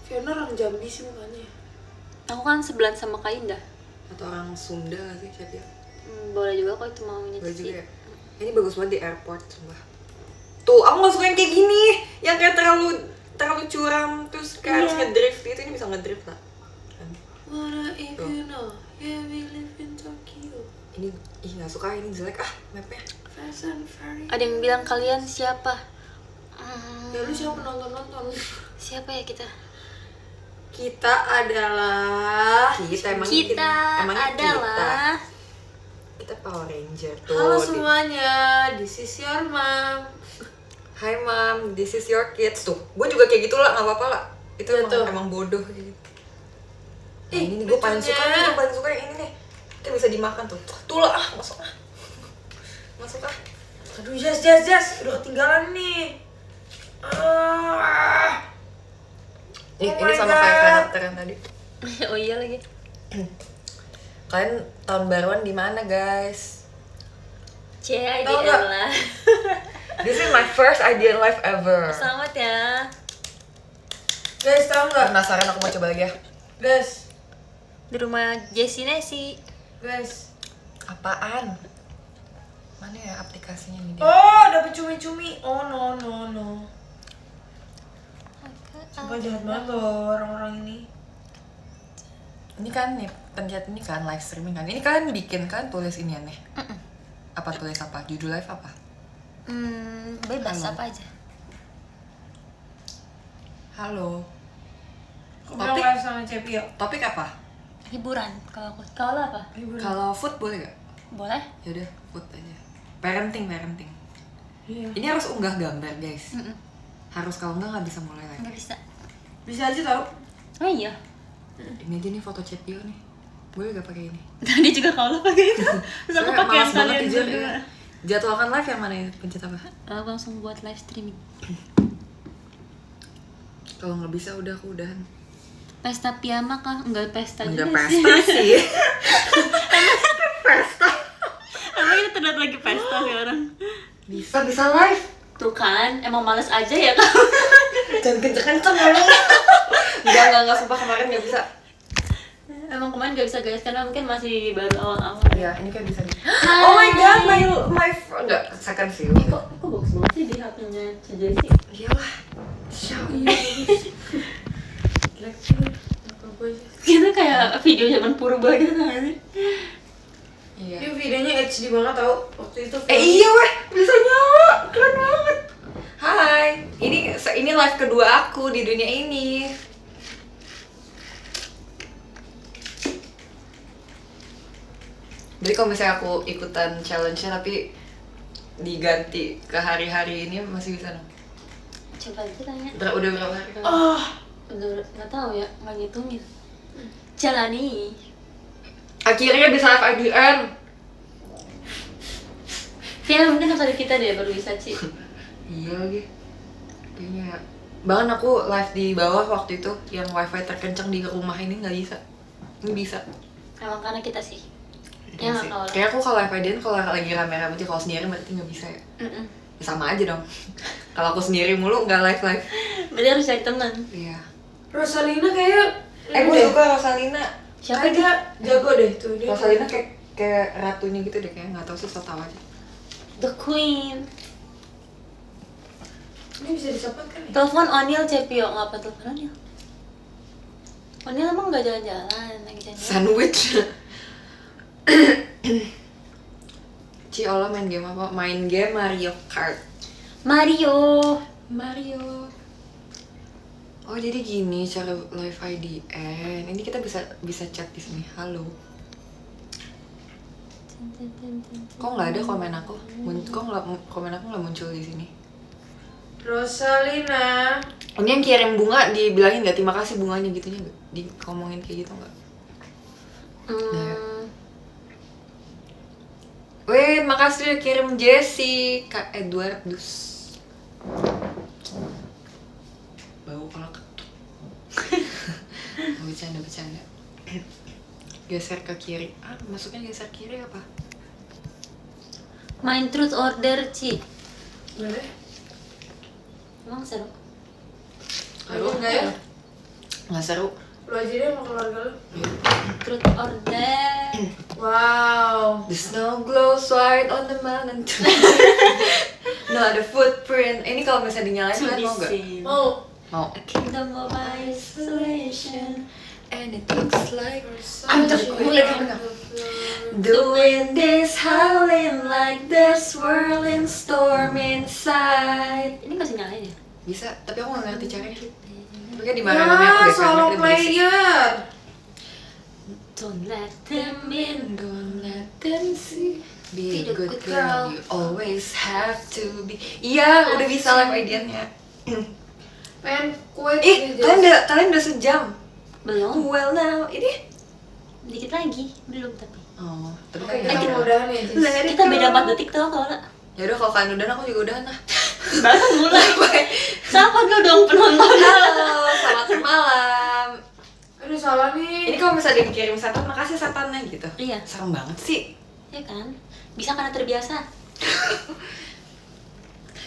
Fiona orang Jambi sih mukanya. Aku kan sebelahan sama Kak Indah. Atau orang Sunda nggak sih Cepio? Boleh juga kok itu maunya Boleh juga Cici. ya. Ini bagus banget di airport, sumpah. Tuh, aku nggak suka yang kayak gini, yang kayak terlalu curam terus kayak harus Iya. ngedrift gitu. Ini bisa ngedrift lah. What if Tuh. you know? Yeah, we live in Tokyo. Ini nggak suka, ini jelek mapnya. Fast and Furious. Ada yang bilang kalian siapa? Ya lu siapa nonton? Siapa ya kita? Kita adalah Kita adalah kita Power Ranger tuh. Halo semuanya, this is your mom. Hai mam, this is your kids tuh. Gue juga kayak gitu lah, nggak apa-apa lah. Itu Iya tuh. emang bodoh gitu. Nah, Ih, ini nih gue paling lucunya. suka nih, gue paling suka yang ini nih. Kan bisa dimakan tuh. Tuh lah, masuk ah. Masuk ah. Aduh, Jas, udah ketinggalan nih. Nih, Oh ini my sama God. kayak karakter yang tadi. Oh iya lagi. Kalian tahun baruan di mana, guys? Tahu nggak? lah. This is my first idea in life ever. Selamat ya. Guys, tahu nggak? Penasaran aku mau coba lagi ya. Guys, Di rumah Jessie Nesi. guys. Apaan? Mana ya aplikasinya nih dia? Oh, dapet cumi-cumi. Oh no. Sumpah jahat banget loh orang-orang ini. Ini kan nih, pencet ini kan live streaming kan. Ini kalian bikin kan tulis ini aneh. Apa tulis apa? Judul live apa? Bebas Halo. apa aja. Halo. Aku bilang Topik? live sama Cepio. Topik apa? Hiburan kalau aku. Kalau apa? Kalau food boleh gak? Boleh? Yaudah, food aja. Parenting. Iya. Ini harus unggah gambar guys. Harus, kalau enggak nggak bisa mulai lagi. Nggak bisa. Bisa aja tau. Oh iya. Ini aja nih foto Cepio nih. Boleh gak pakai ini? Tadi juga kalau pakai itu. Terus aku Soalnya pakai yang malas banget kalian jujur, berdua. ya. Jadwalkan live yang mana ya? Pencet apa? Aku langsung buat live streaming. Kalau nggak bisa udah aku udahan. Pesta piyama kah? Enggak pesta Enggak juga pesta sih. Pesta. Emang kita terlihat lagi pesta sekarang. Bisa live. Tuh kan, emang males aja ya kamu. Jangan kenceng-kenceng ngomong. Enggak sumpah kemarin nggak bisa. Emang kemarin gak bisa guys, karena mungkin masih baru awal-awal. Iya, ini kayak bisa nih. Hai. Oh my god, my enggak second view. Kok bagus banget sih di HP-nya si Jessie? Iyalah. Show. Kita kayak video zaman purba gitu kan sih? Iya. Ini videonya HD banget tau. Waktu itu. Iya weh, bisa nyala. Keren banget. Hai, ini live kedua aku di dunia ini. Jadi kalau misalnya aku ikutan challenge-nya tapi diganti ke hari-hari ini masih bisa dong? Coba aja tanya. Udah berapa hari? Udah nggak tahu ya, nggak ngitungin. Jalani. Akhirnya bisa live IDN. Kayaknya mungkin harus ada kita deh baru bisa Ci. Iya lagi. Kayaknya. Bahkan aku live di bawah waktu itu yang wifi terkencang di rumah ini nggak bisa. Ini bisa. Emang karena kita sih. Iya Ya sih. nggak kalau. Kayak aku kalau live IDN kalau lagi rame-rame aja, kalau sendiri berarti nggak bisa ya. Ya sama aja dong. Kalau aku sendiri mulu nggak live. Berarti harus cari teman. Iya. Rosalina kayak. Gue suka Rosalina. Siapa dia jago deh tuh dia. Rosalina kayak ratunya gitu deh, kayak nggak tahu sih, so tau aja. The Queen. Ini bisa disopot kan ya? Telepon Onil Cepio, ngapa telepon Onil? Onil emang nggak jalan-jalan, lagi jalan-jalan. Sandwich. Ci, Allah main game apa? Main game Mario Kart. Mario. Oh jadi gini cara live IDN. Ini kita bisa chat di sini. Halo. Kok nggak ada komen aku? Kok komen aku nggak muncul di sini? Rosalina. Ini yang kirim bunga dibilangin nggak terima kasih bunganya gitunya nggak? Dikomongin kayak gitu nggak? Wih, makasih udah kirim Jessie, Kak Edwardus. Bau kalau ketut. Bercanda. Geser ke kiri. Masuknya geser kiri apa? Main Truth Order Ci. Boleh? Emang seru? Seru nggak ya? Nggak seru. Lu aja deh sama keluarga lu. Truth Order. Wow. The snow glows white on the mountain. Not a footprint. Ini kalau misalnya dinyalain kalian mau nggak? Mau. Mau. A kingdom of isolation. And it looks like I'm the the wind is howling like there's swirling storm inside. Ini masih nyalain ya? Bisa, tapi aku nggak ngerti caranya. Pokoknya di mana-mana aku Ya, deh, solo karena dia berisik. player. Don't let them in. Don't let them see. Be Be a the good good girl, girl. you always have to be. Iya, udah bisa live idenya. Pengen quit Ih, kalian udah sejam. Belum? Well now, ini. Dikit lagi. Belum tapi. Oh, tapi Kita kayak mau udahan ya, Jess. Kita beda 4 detik tuh kalau nggak. Yaudah kalau kalian udah, aku juga udahan lah. Baru mulai. Siapa dulu dong penonton? Halo, selamat malam. Aduh salah nih. Ini kalau misalnya dikirim setan, makasih setannya gitu. Iya. Serem banget sih. Ya kan? Bisa karena terbiasa.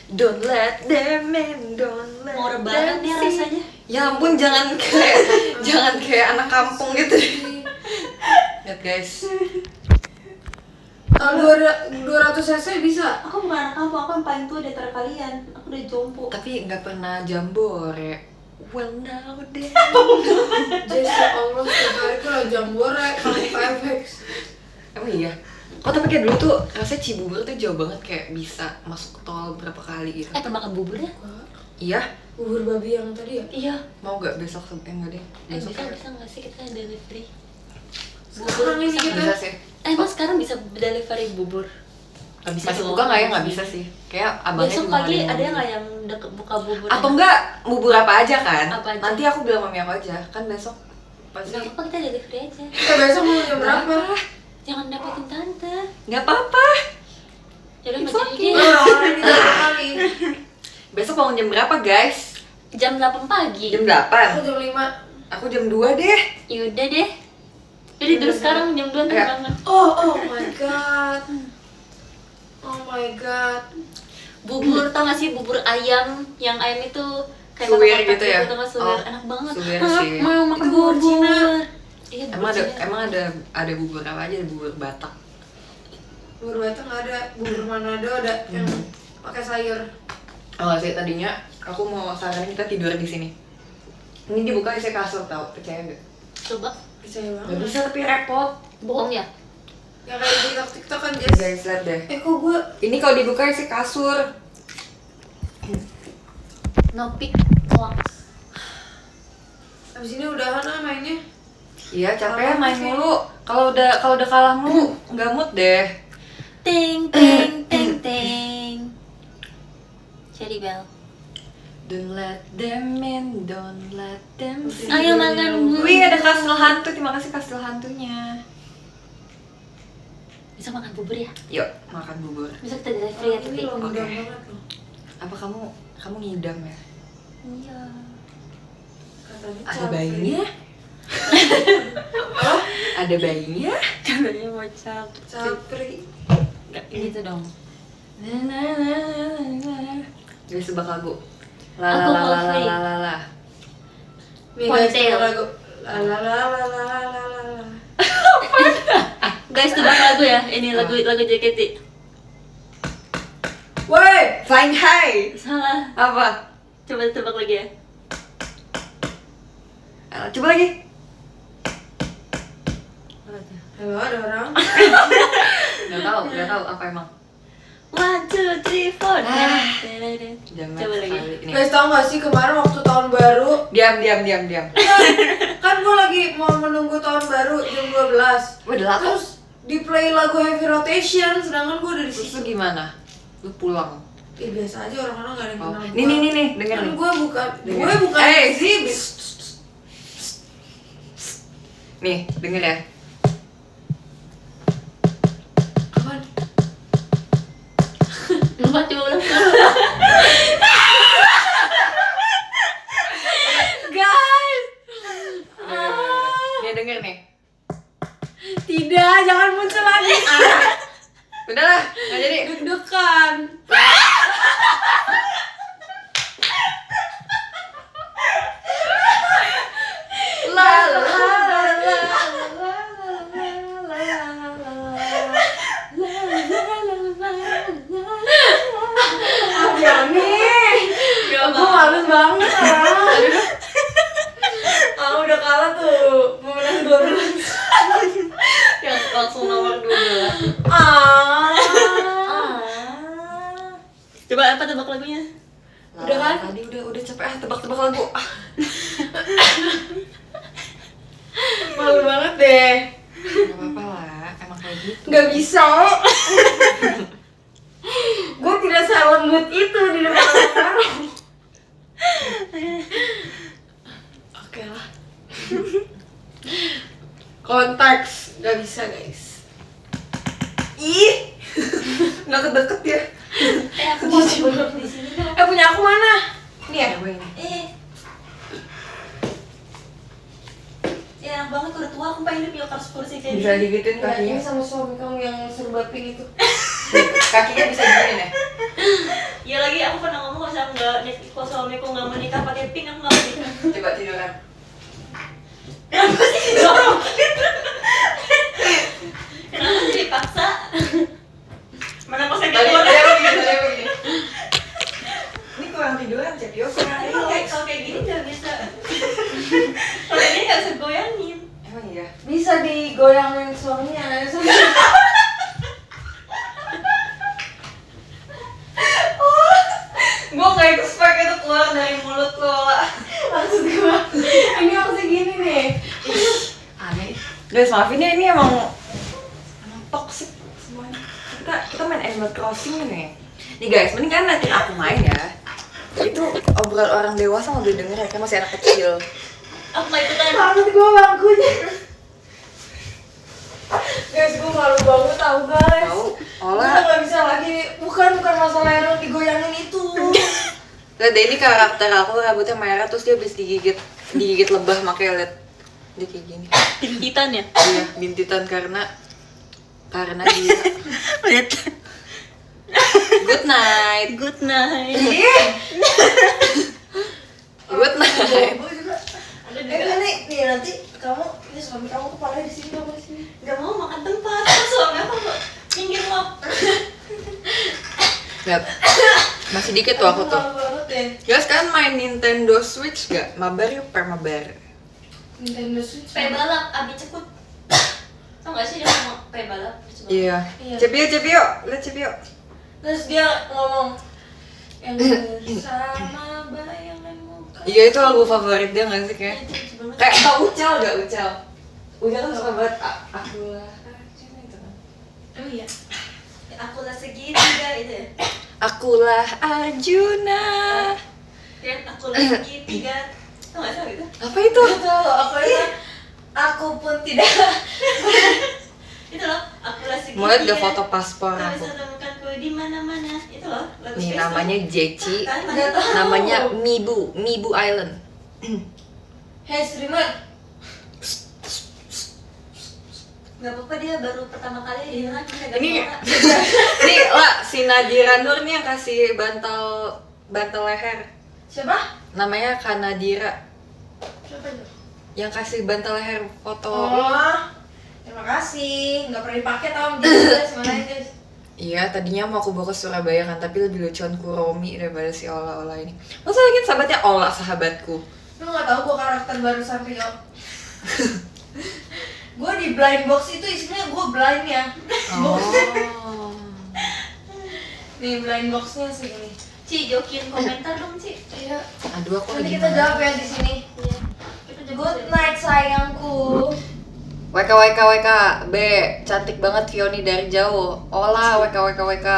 Don't let them in, don't let Mau rebahan them ya see. rasanya. Ya ampun, jangan kayak Jangan kayak anak kampung gitu. Lihat guys. Kalau 200 cc bisa. Aku bukan anak kampung, aku yang paling tua di antara kalian. Aku udah jompo. Tapi nggak pernah jambore. Well now then. Jess, ya Allah, setiap hari tuh lah jambore kalau ke FX. Emang iya. Oh tapi kayak dulu tuh rasanya Cibubur tuh jauh banget, kayak bisa masuk tol berapa kali gitu. Pernah makan bubur ya? Iya. Bubur babi yang tadi ya? Iya. Mau gak besok enggak deh. Besok Bisa nggak sih kita delivery? Sekarang ini kita bisa sih. Emang sekarang bisa delivery bubur? Nggak bisa Masih dong. buka nggak ya? Nggak bisa sih. Kayak abangnya Besok cuma pagi yang ada mobil. nggak yang deket buka bubur? Atau enggak bubur apa aja kan? Apa aja? Nanti aku bilang mami aku aja. Kan besok pasti. Nggak apa-apa, kita delivery aja. besok mau jam berapa? Jangan dapetin tante. Nggak apa-apa. Jadi It's macam okay. ini Orang ini berapa kali? Besok bangun jam berapa guys? jam 8 pagi. Jam Aku 8. jam 5. Aku jam 2 deh. Yaudah deh. Jadi terus sekarang jam 2 Ya. banget. Oh my god. Oh my god. Bubur tau gak sih bubur ayam yang ayam itu kayak Suwir kotak-kotak gitu ya? Tau gak suwir? Oh, Enak banget. suwir Ah, sih. mau makan Bubur bubur. Cina. Iya, Emang ada Cina. ada bubur apa aja? Ada bubur Batak. Bubur Batak ada, bubur Manado ada yang pakai sayur. Oh nggak sih, tadinya aku mau saranin kita tidur di sini. Ini dibuka isi kasur tau, percaya nggak? Coba. Percaya Nggak banget. bisa tapi repot. Bohong ya? Yang kayak di TikTok kan Jess. Guys lihat deh. Kok gue Ini kalau dibuka isi kasur. No pick box. abis ini udahan mainnya. Iya capek main mulu. Kalau udah kalah mulu nggak mood deh. Ting ting ting ting. Cherry bell. Don't let them in, don't let them see. Ayo makan. Wih ada kastil hantu, terima kasih kastil hantunya. Bisa makan bubur ya? Yuk makan bubur. Bisa kita delivery ya Ini tapi. loh, Oke. mudah banget loh. Apa kamu ngidam ya? Iya. Katanya Ada capek. bayinya? Ada bayinya? Katanya mau cap. Capri. Gak gitu dong. Guys sebab lagu. Aku mau free. La. Nih guys, Ponytail. coba lagu. La la la la la la la la. Guys, tebak lagu ya. Ini lagu JKT. Woi, Flying high. Salah. Apa? Coba tebak lagi ya. Coba lagi. halo ada orang. Gak tahu apa emang. 1, 2, 3, 4. Jangan Coba lagi. sekali. Ini. Guys tau gak sih kemarin waktu tahun baru Diam. kan gue lagi mau menunggu tahun baru jam 12. Wah, udah lama. Terus di play lagu Heavy Rotation sedangkan gue udah di Terus situ. lu gimana? Lu pulang. Biasa aja orang-orang gak ada yang Oh. kenal Nih, denger Kan nih. gue bukan Eh, sih. Nih, denger ya. Apaan? Lupa coba ulang. Guys. Nih, denger nih. Tidak, jangan muncul lagi. Udah lah, nggak jadi. Deg-degan. La la la la Apa nih? Aku males banget lah. Udah kalah tuh. Mau menang 12. Yang langsung nomor 12. Ah. Coba apa tebak lagunya? Udah kan? Tadi udah capek tebak-tebak lagu. Malu banget deh. Gak apa-apa lah, emang kayak gitu. Gak bisa. Gue tidak selembut itu di depan orang. Oke lah. Konteks gak bisa guys. Ih, nggak kedeket ya. Aku mau duduk di sini dong. Punya aku mana? Nih ya. Gue ini. Ya enak banget udah tua, aku pengen punya kursi kursi kayak Bisa gini. digituin Ini kakinya. sama suami kamu yang serba pink itu. Kakinya bisa digituin ya. Ya lagi aku pernah ngomong kalau suamiku nggak mau nikah pakai pink, aku nggak mau nikah. Coba tiduran. Kenapa sih didorong? Kenapa sih dipaksa? Mana pas yang Tadi keluar? begini. Ini kurang tiduran, Cepio. Kurang Kalau kayak gini nggak bisa. Kalau ini nggak bisa goyangin. Emang iya? Bisa digoyangin suaminya. Gue gak expect itu keluar dari mulut lo. Maksud gue, ini masih gini nih. Aneh. Guys, maafin ya, ini emang toxic semuanya. Kita main Animal Crossing nih. Nih guys, mendingan nanti aku main ya. Itu obrolan orang dewasa nggak boleh denger ya, kan masih anak kecil. Aku nggak ikutan. Maksud gue bangkunya. Guys, gue malu banget tau guys. Tahu? Gue Olah. gak bisa lagi, bukan masalah yang digoyangin itu. Lihat deh, ini karakter aku rambutnya merah terus dia habis digigit lebah, makanya lihat dia kayak gini. Tintitan ya? Iya, bintitan karena dia. Lihat. Good night. Good night. Good night. Gue juga. Ada juga. Nih nanti kamu, ini suami kamu kepalanya di sini, kamu di sini. Gak mau makan tempat. Terus suami aku minggir lo. Lihat. Masih dikit tuh aku tuh. Malu banget deh. Guys, kan main Nintendo Switch gak? Mabar yuk, mabar. Nintendo Switch. Kayak balap, abi cekut. Tau gak sih dia ngomong kayak balap? Iya. Iya. Cepio, lihat Cepio. Terus dia ngomong yang sama bayangan muka. Iya, itu lagu favorit dia gak sih kayak? Kayak tau Ucal gak Ucal? Ucal kan suka banget aku lah. Oh iya. Aku lah segitiga itu ya? Akulah Arjuna. Dan aku lah segitiga. Tau gak sih gitu? Apa itu? Itu aku pun tidak. Itu loh, aku lah segitiga. Mau lihat gak foto paspor Tak aku? bisa temukanku di mana-mana. Itu loh, lagu Nih Space namanya Tune. Jeci. Kan, Nggak tahu. Namanya Mibu Island. Hey streamer. Gak apa-apa, dia baru pertama kali dia kan Ini nih lah si Nadira Nur nih yang kasih bantal leher. Siapa? Namanya Kanadira. Siapa itu? Yang kasih bantal leher foto. Oh, terima kasih. Nggak pernah dipakai tau guys, mana guys? Iya, tadinya mau aku bawa ke Surabaya kan, tapi lebih lucuan Kuromi daripada si Ola ini. Masa lagi sahabatnya Ola, sahabatku. Lu nggak tahu gua karakter baru sampai yo. Gua di blind box itu isinya gua blind ya. Oh. Nih blind boxnya sih ini. Ci, jokin komentar dong, Ci. Iya. Aduh, aku Nanti lagi kita mana? jawab ya di sini. Iya. Kita jemput Good ya. night sayangku. WK, B, cantik banget Fioni dari jauh. Ola, WK.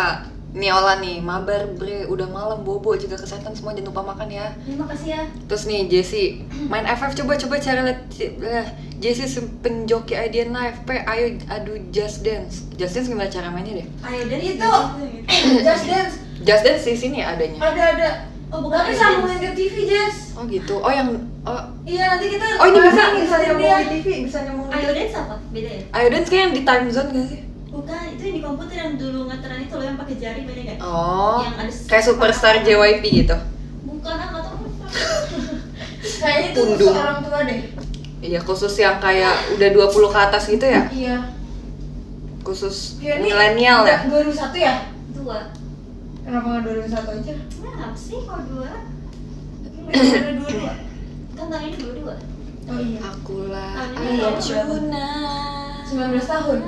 Nih Ola nih, mabar bre, udah malam bobo juga kesehatan semua, jangan lupa makan ya. Terima kasih ya. Terus nih Jessie, main FF coba cari lihat Jessie penjoki IDN Live, ayo adu Just Dance. Just Dance gimana cara mainnya deh? Ayo dan Itu. Just Dance. Just Dance di sini adanya. Ada. Oh, bukan Tapi Ayo sambungin ke TV, Jess. Oh gitu. Oh yang Iya, nanti kita ini bisa ngikutin nyambung dia. di TV, bisa nyambung di Ayo TV. dance apa? Beda ya? Ayo Dance kayak yang di time zone gak sih? Bukan, itu yang di komputer yang dulu ngeteran itu loh yang pakai jari, beda kan? Oh, Yang ada kayak superstar JYP gitu. Bukan, nggak tahu. Kayaknya itu khusus Pundung. orang tua deh. Iya, khusus yang kayak udah 20 ke atas gitu ya? Iya. Khusus Ya, ini milenial ya? 2001 ya? Dua. Kenapa nggak 2001 aja? Kenapa sih kalau dua? Ada 22. Kan tahun ini dua. Oh iya. Akulah Tahun ini Arjuna 19 tahun.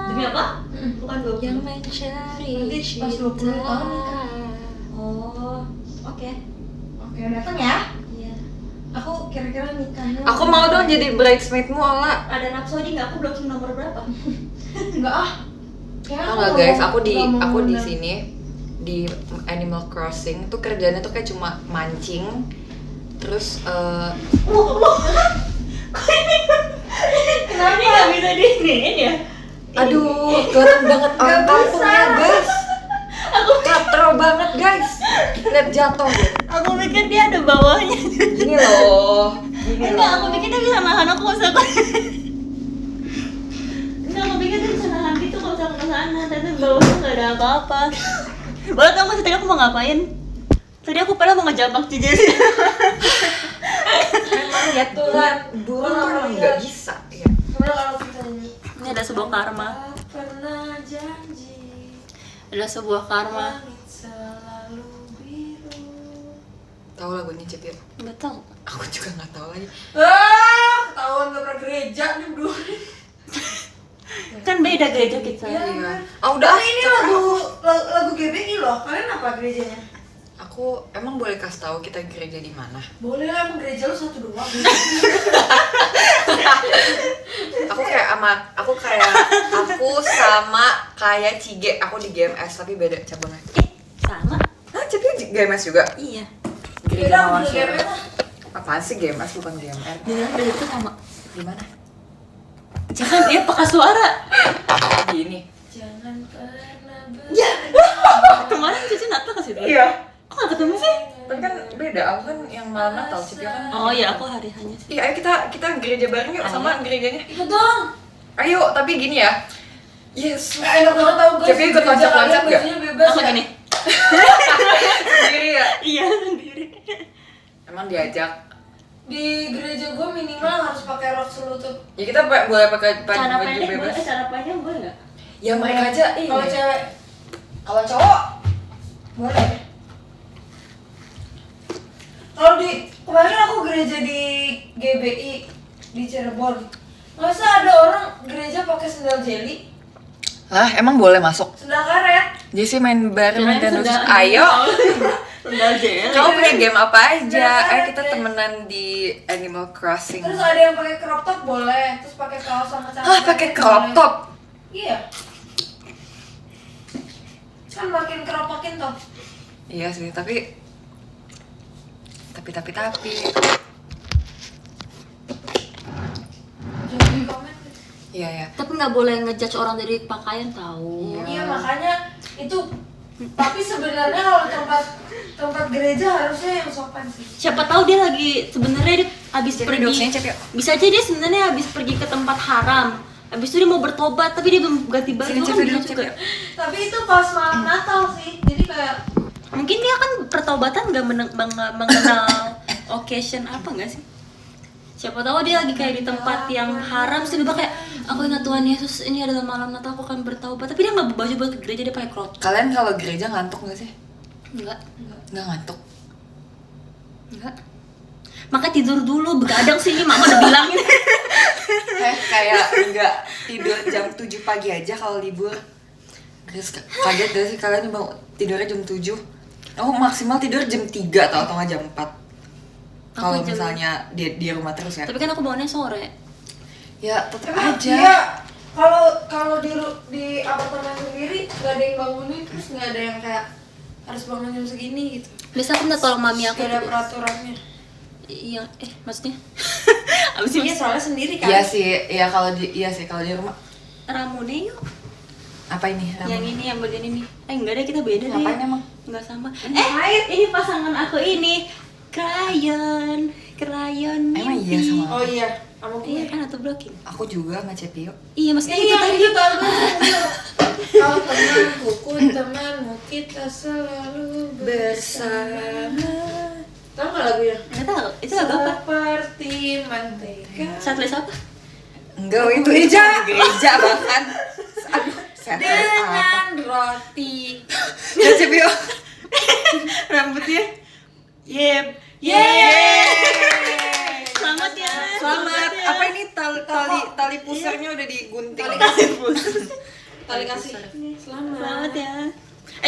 Demi apa? Bukan 20. yang mencari Nanti pas 20 tahun nikah. Oh, oke. Oke, datang ya. Iya. Aku kira-kira nikahnya. Aku mau dong jadi bridesmaidmu, Ola. Ada Rhapsody nggak? Aku blocking nomor berapa? Enggak ah. Kayaknya Tau nggak guys, aku di nggak mau di undang. sini di Animal Crossing tuh kerjanya tuh kayak cuma mancing, terus Kenapa? Ini nggak bisa diinin ya? aduh kelihatan banget orang Nggak kampungnya bisa. guys. Katro banget guys, lihat jatuh. Aku pikir dia ada bawahnya. Gini loh, Enggak, aku pikir dia bisa nahan aku kalau aku. Enggak, aku pikir dia bisa nahan gitu kalau aku ke sana. Ternyata di bawahnya nggak ada apa-apa. Boleh tau nggak sih tadi aku mau ngapain? Tadi aku padahal mau ngejambak si Jessie. Memang lihat Tuhan, burung tuh emang nggak bisa. Ya. Gimana kalau kita nyanyi? Ini ada sebuah karma. Pernah janji Ada sebuah karma. langit selalu biru. Tahu lagunya Cip ya? Nggak tahu. Aku juga nggak tahu lagi. Ketahuan gak pernah gereja nih berdua. Kan beda gereja kita. Iya. Oh udah. Tapi ini lagu GBI loh. Kalian apa gerejanya? Aku emang boleh kasih tahu kita gereja di mana? Boleh lah, emang gereja lu satu doang. Aku sama kayak Cige, aku di GMS tapi beda cabangnya. Sama. Hah, Cige di GMS juga? Iya. Gereja Beda, Mawar di Suara. GMS. Apaan sih GMS bukan GMR? Dengan itu sama. Di mana? Jangan dia pakai suara. Di ini. Jangan pernah Kemarin Cici Natal ke situ. Iya. Kok nggak ketemu sih? Tapi kan beda, aku kan yang malam Natal, Cige kan. Oh iya, aku hari hanya sih. Iya, ayo kita gereja bareng yuk sama gerejanya. ikut dong. Ayo, tapi gini ya. Yes. Enak banget tau guys. Cepi ikut loncat-loncat nggak? Bajunya bebas Aku ya. gini. Sendiri ya. Iya sendiri. Emang diajak. Di gereja gue minimal harus pakai rok selutut. Ya kita boleh pakai Cara baju pendek boleh, bebas. cara panjang boleh nggak? Ya mereka aja. Kalau cewek Kalau cowok boleh. Kalau di kemarin aku gereja di GBI di Cirebon. Masa ada orang gereja pakai sendal jeli, lah emang boleh masuk. sendal karet? Jesse main bareng Kirain Nintendo sendal- Switch. Ayo. Sendal jeli. Kamu punya game apa aja? Sendal Ayo karet kita deh. temenan di Animal Crossing. Terus ada yang pakai crop top boleh, terus pakai kaos sama celana. Ah, pakai crop boleh. top. Iya. Kan makin keropokin toh. Iya sih, tapi Jangan di komen. iya ya. Tapi nggak boleh ngejudge orang dari pakaian tahu. Iya makanya itu. Tapi sebenarnya kalau tempat gereja harusnya yang sopan sih. Siapa tahu dia lagi sebenarnya dia habis Cep, pergi. duduk sini, Cep, yuk. Bisa aja dia sebenarnya habis pergi ke tempat haram. Habis itu dia mau bertobat tapi dia belum ganti baju Sini, kan Cep, bisa duduk, juga. Cep. Tapi itu pas malam Natal sih. Jadi kayak Mungkin dia kan pertobatan nggak mengenal occasion apa nggak sih? Siapa tahu dia lagi kayak di tempat yang haram sih dia kayak aku ingat Tuhan Yesus ini adalah malam Natal aku akan bertobat tapi dia nggak berbaju buat ke gereja dia pakai crop top. Kalian kalau gereja ngantuk nggak sih? Enggak. Nggak ngantuk. Enggak. Maka tidur dulu begadang sih ini mama udah bilangin. Kayak nggak tidur jam 7 pagi aja kalau libur. Terus kaget gak sih kalian mau tidurnya jam 7? Aku maksimal tidur jam 3 atau nggak jam 4. Kalau jam- misalnya di rumah terus ya. Tapi kan aku bangunnya sore. Ya tetap emang aja. iya. Kalau di apartemen sendiri nggak ada yang bangunin, terus nggak ada yang kayak harus bangun jam segini gitu. Biasa aku minta tolong mami aku. Nggak ada tuh. peraturannya. Iya, maksudnya? Abis Iya soalnya sendiri kan. Iya sih, kalau di rumah. Ramune yuk. Apa ini? Ramen? Yang ini yang bagian ini. Enggak deh kita beda deh. Ngapain emang? Enggak sama. Ngapain? Ini pasangan aku ini. Krayon. Emang iya sama Oh iya, sama Iya gue. kan atau blocking. aku juga nggak Cepio. Iya maksudnya Iya, itu tadi. itu tahu gue. Kau temanku, ku temanmu, kita selalu bersama. Tahu nggak lagunya? Enggak tahu. Itu lagu apa? Seperti mentega. Setlist apa? Enggak, itu gereja bahkan. Aduh, setlist apa? Dengan roti. Nggak Cepio. Rambutnya. Yep. Yeay. Selamat ya. Selamat. ya. Apa ini tali pusarnya udah digunting? Tali kasih. Tali kasih. Selamat. Selamat ya.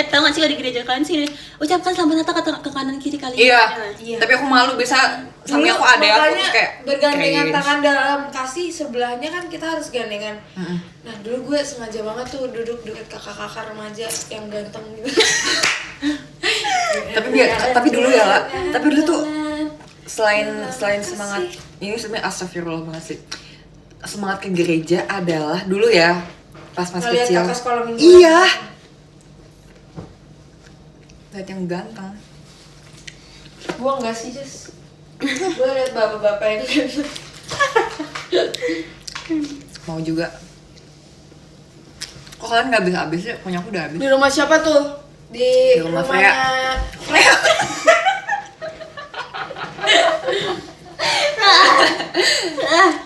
Tau gak sih kalau di gereja kalian sih ucapkan selamat Natal ke kanan kiri kalian. Iya. Iya. Tapi aku malu biasa samping Dulu aku ada aku makanya terus kayak bergandengan cringe. tangan dalam kasih, sebelahnya kan kita harus gandengan. Mm-mm. Nah dulu gue sengaja banget tuh duduk deket kakak-kakak remaja yang ganteng gitu. Tapi dulu ya lah. Tapi dulu tuh selain semangat ini sebenarnya astagfirullah banget sih. Semangat ke gereja adalah dulu ya pas Ngeliat kecil. kakak sekolah minggu. Iya. Lihat yang ganteng. Gue enggak sih, Jess. Gue liat bapak-bapak yang ganteng. Mau juga. Kok kalian nggak habis ya? Punya aku udah habis. Di rumah siapa tuh? Di rumah rumahnya Freya.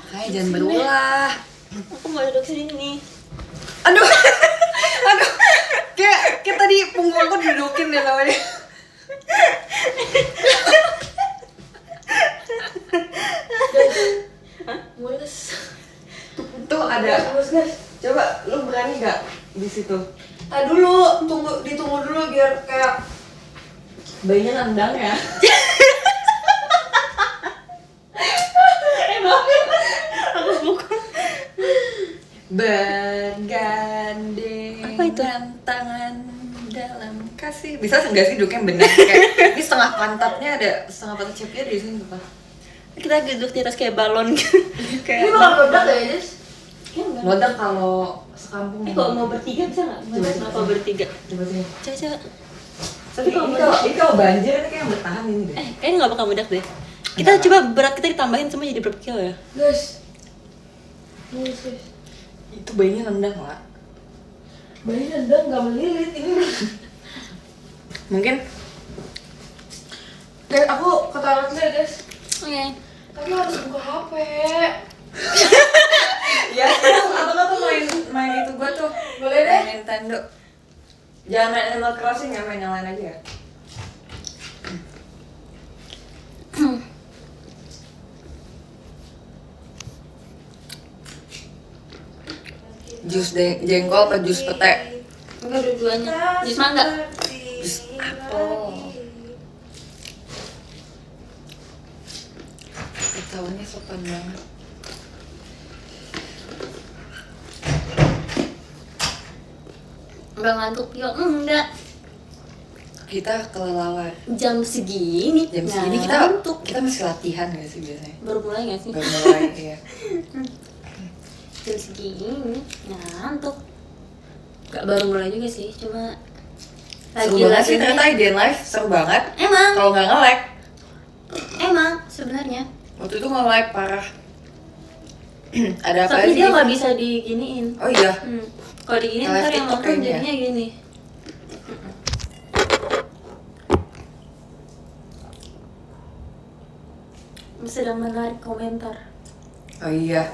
Kayak jangan berulah. Aku mau duduk sini. Aduh, aduh, kayak tadi punggung aku didudukin deh namanya. Mulus. Tuh ada. Coba lu berani gak di situ? Dulu, ditunggu dulu biar kayak Bayinya nendang ya. Aku bukan. Bergandengan Apa itu? tangan dalam kasih. Bisa enggak sih duduknya benar kayak ini setengah pantatnya ada setengah pantat cepnya di sini tuh. Kita duduk di atas kayak balon. ini Kayak bakal meledak ya, Des? Meledak kalau sekampung. kalau mau bertiga bisa nggak? Kenapa bertiga? Coba sini. Coba. Tapi ini kalau banjir ini kayak yang bertahan ini deh. Kayaknya nggak bakal meledak deh. Kita Nggak. coba berat kita ditambahin semua jadi berapa kilo ya? Guys. Mulus, guys. Itu bayinya nendang lah. Bayi nendang nggak melilit ini. Mungkin Guys, aku ke toilet dulu ya, Des. Oke. Tapi harus buka HP. ya atau main itu gua tuh. Boleh deh. Main Nintendo. Jangan main Animal Crossing ya, main yang lain aja ya. Jus jengkol apa jus pete? Enggak dua-duanya. Jus mangga. Jus apel. Ketahuannya sopan banget. Enggak ngantuk ya? Enggak. Kita kelelawar. Jam segini. Jam segini kita masih latihan gak sih biasanya? Baru mulai nggak sih? Baru mulai ya. Jam segini ngantuk. Gak baru mulai juga sih, cuma Seru banget sih ternyata IDN Live, seru banget. Emang, Kalau nggak nge-lag, emang sebenarnya. waktu itu nge-lag parah. Ada apa Tapi sih? dia nggak bisa diginiin. Oh iya. Kalau diginiin Live ntar yang TikTok nonton kayaknya. jadinya gini. Sedang menarik komentar, Oh iya.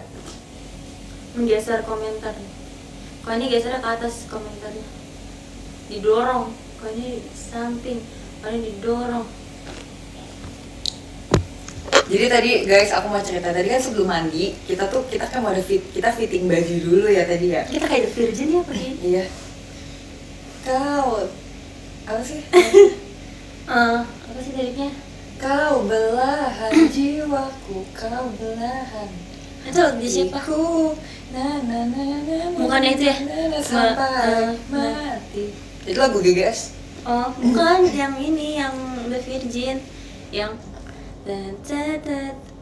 menggeser komentar. Kalau ini gesernya ke atas komentarnya, didorong. Kalau ini samping, kalau ini didorong. Jadi tadi guys aku mau cerita tadi kan sebelum mandi kita kan mau ada kita fitting baju dulu ya tadi ya. Kita kayak The Virgin ya pakai. Iya. Kau apa sih? Apa sih liriknya? Kau belahan jiwaku, kau belahan. Itu di siapa? Ku, na na na na. Bukannya itu ya? Sampai mati. Itu lagu GGS. Oh, bukan yang ini, yang The Virgin, yang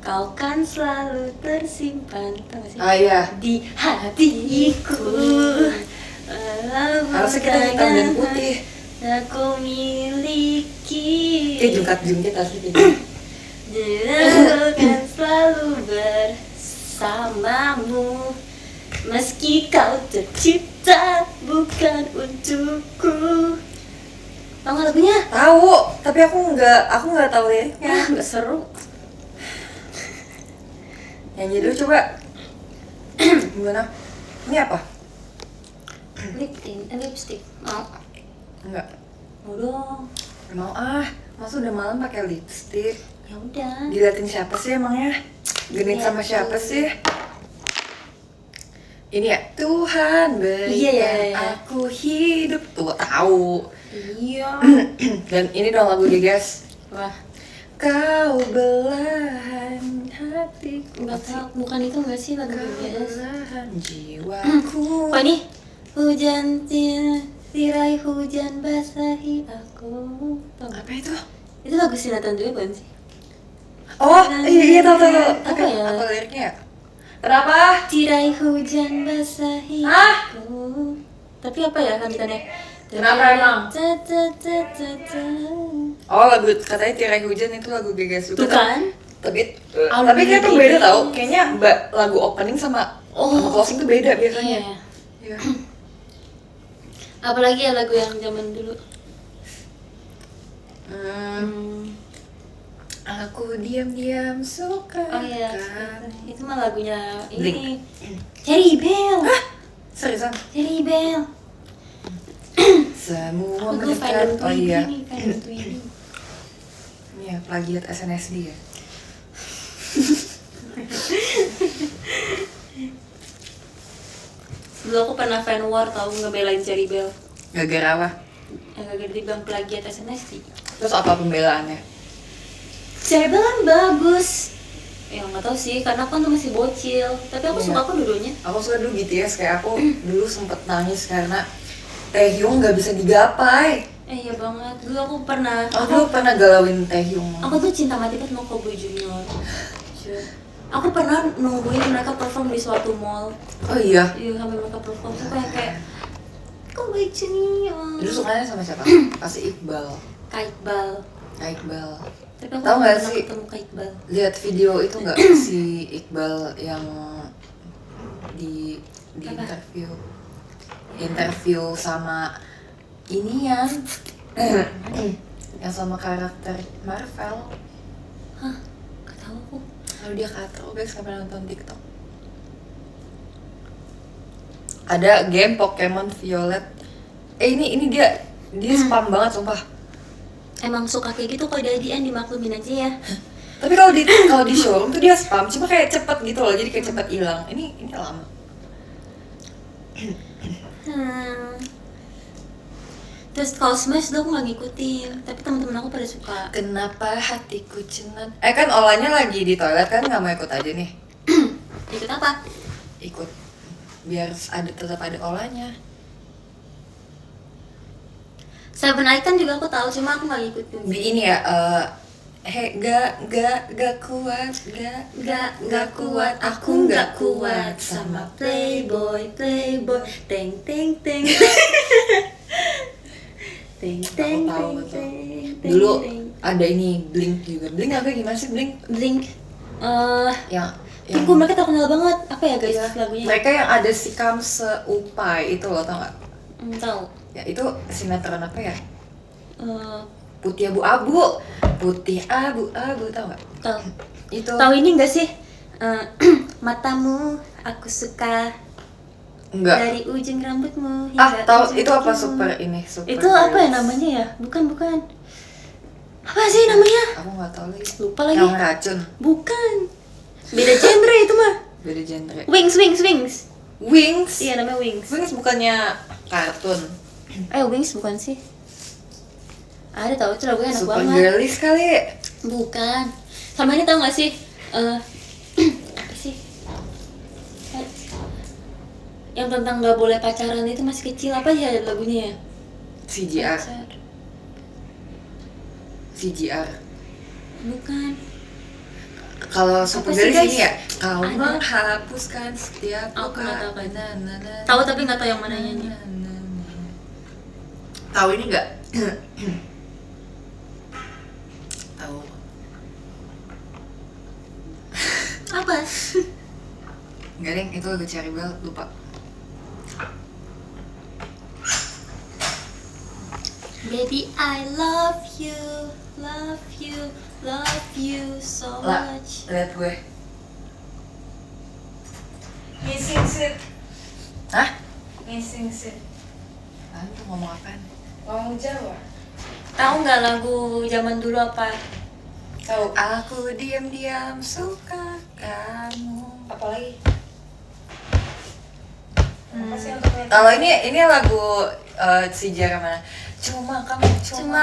kau kan selalu tersimpan, tau gak sih? Ah iya. Di hatiku. Harusnya kita hitam dan putih. Aku miliki. Kayak jungkat-jungkit asli kayak Aku kan selalu bersamamu, meski kau tercipta bukan untukku. Tahu nggak lagunya? Tahu, tapi aku nggak tahu liriknya. Nggak seru. Nyanyi dulu coba. Gimana? Ini apa? Lipstick. Mau? Enggak. Mau dong. Mau ah. Masa udah malam pakai lipstick? Ya udah. Diliatin siapa sih emangnya? Genit sama siapa sih? Ini ya, Tuhan berikan Iya. aku hidup. Tuh tahu. Iya. Dan ini dong lagu guys. Wah, Kau belahan hatiku. nggak tahu. Bukan itu nggak sih lagu Kau BTS? belahan jiwaku. Oh ini hujan tirai hujan basahi aku. Tahu nggak? Apa itu? Itu lagu Sinatan juga bukan sih? Oh iya tahu. Apa Tapi ya? apa liriknya ya? Kenapa? Tirai hujan basahi Hah? aku. Tapi apa ya lanjutannya? Kenapa emang? Ta-ta-ta-ta-ta. Oh lagu katanya tirai hujan itu lagu GGS juga. Tuh kan? Tapi Album tapi kayak tuh GGS. beda tau. Kayaknya lagu opening sama closing tuh beda biasanya. Iya. Iya. Apalagi ya lagu yang zaman dulu. Hmm, Aku diam-diam suka. Oh iya, kamu. itu mah lagunya Blink. ini. Cherry Bell. Seriusan? Cherry Bell. Semua Aku fan mendekat. Oh iya. ini, fan ini. Iya, plagiat SNSD ya. Dulu aku pernah fan war tau ngebelain Cherry Bell. Gara-gara apa? Yang gak dibilang plagiat SNSD. Terus apa pembelaannya? Cherry Bell kan bagus. Ya nggak tahu sih, karena aku tuh masih bocil. Tapi aku Iya. suka kok dua-duanya. Aku suka dulu BTS, kayak aku dulu sempet nangis karena Taehyung nggak bisa digapai. Iya banget. Dulu aku pernah. Aku dulu pernah galauin Taehyung. Aku tuh cinta mati banget mau Cowboy Junior. Aku pernah nungguin mereka perform di suatu mall. Oh iya. Iya sampai mereka perform tuh kayak Cowboy Junior. Dulu sukanya sama siapa? Pasti Iqbal. Kak Iqbal. Iqbal. Tapi aku Tahu nggak pernah sih? ketemu Kak Iqbal. Lihat video itu nggak si Iqbal yang di Apa? interview sama inian yang sama karakter Marvel. Hah? Gak tahu aku. Lalu dia kata, guys, kapan nonton TikTok? Ada game Pokemon Violet. Ini dia spam banget sumpah. Emang suka kayak gitu, kalau diadian dimaklumin aja ya. Tapi kalau di showroom tuh dia spam, cuma kayak cepet gitu loh, jadi kayak cepet hilang. Ini lama. Terus kalau Smash tuh aku gak ngikutin, tapi teman-teman aku pada suka. Kenapa hatiku cenat? Kan Olanya lagi di toilet kan, nggak mau ikut aja nih. Ikut apa? Ikut biar tetap ada Olanya. Seven Icon juga aku tahu, cuma aku gak ngikutin. Di ini ya, gak kuat, gak kuat, aku gak kuat sama Playboy, teng teng teng. Teng teng Aku tahu teng betul. teng. Dulu teng. ada ini Blink juga. Blink apa gimana sih Blink? Blink. Yang Tunggu, mereka terkenal banget. Apa ya guys lagunya? mereka yang ada si Kamse Upai itu loh, tau gak? Tahu. Ya itu sinetron apa ya? Eh, Putih abu-abu, putih abu-abu, tau gak? tahu. Itu Tahu ini enggak sih? Matamu aku suka enggak. dari ujung rambutmu Tahu ujung itu apa kakimu. super ini super. Itu apa ya Girls. namanya ya? Bukan. Apa sih namanya? Aku nggak tahu lagi. Lupa lagi. Yang racun. Bukan. Beda genre itu mah. Beda genre. Wings. Wings. Iya namanya Wings. Wings bukannya kartun. Wings bukan sih? Ada tahu itu lagunya enak Super banget. girlies kali. Bukan. Sama ini tau gak sih? Apa sih? Yang tentang nggak boleh pacaran itu masih kecil, apa ya lagunya ya? CGR. Pacar. CGR. Bukan. Kalau super Apa sih, girlies guys? ini ya. Kau Ada. menghapuskan setiap Aku nggak tahu kan. na. Tahu tapi nggak tahu yang mana nyanyi. Tahu ini nggak? Tahu. Apa? Nggak deh, itu lagu Cherry Bell, lupa. Baby I love you so Lah, much. lihat gue. Missing shit. Hah? Missing shit. Tuh ngomong apaan? Ngomong Jawa. Tahu nggak lagu zaman dulu apa? Tahu. Aku diam-diam suka kamu. Apa lagi? Kalau ini lagu si Jara mana? Cuma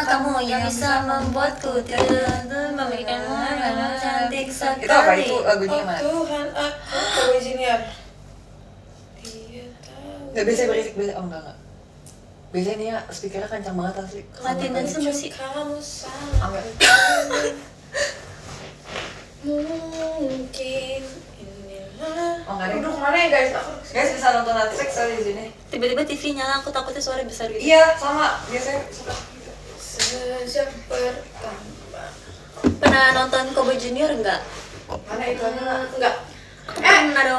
kamu yang bisa membuatku tidur, memberikanmu yang cantik sekali. Itu apa? Itu lagunya mana? Tuhan aku Cowboy Junior. Gak bisa berisik, oh enggak. Biasanya ini ya speakernya kencang banget asli. Matiin dan semua sih. Kamu sangat Enggak. mungkin inilah. Oh enggak deh. Duduk mana ya guys? Guys bisa nonton Netflix soalnya di sini. Tiba-tiba TV nyala, aku takutnya suara besar gitu. Iya, sama. Biasanya suka gitu. Sejak pertama. Pernah nonton Cowboy Junior enggak? Mana itu aja? Enggak. Pernah dong.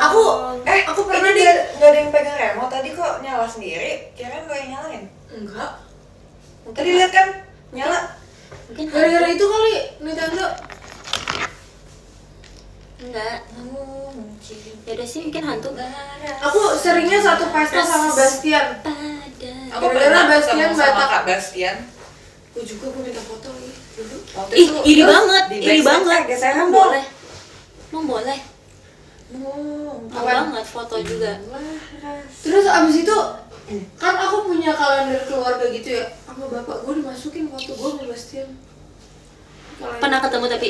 Aku pernah ini di nggak ada yang pegang remote tadi kok nyala sendiri. Kirain gue yang nyalain. enggak. Tadi lihat kan nyala. Mungkin Gara-gara itu kali Nintendo. Enggak. Ya udah sih mungkin hantu. Aku seringnya satu pesta sama Bastian. Aku Gara-gara pernah Bastian ketemu sama batak. Kak Bastian. Aku juga gue minta foto lagi dulu. Waktu Ih, itu iri terus banget, di iri backstage, banget. geseran Emang dong. boleh. Emang boleh. Mau Apaan? banget foto juga. Terus abis itu kan aku punya kalender keluarga gitu ya, sama bapak gue dimasukin foto gue sama Bastian. Kalender. Pernah ketemu tapi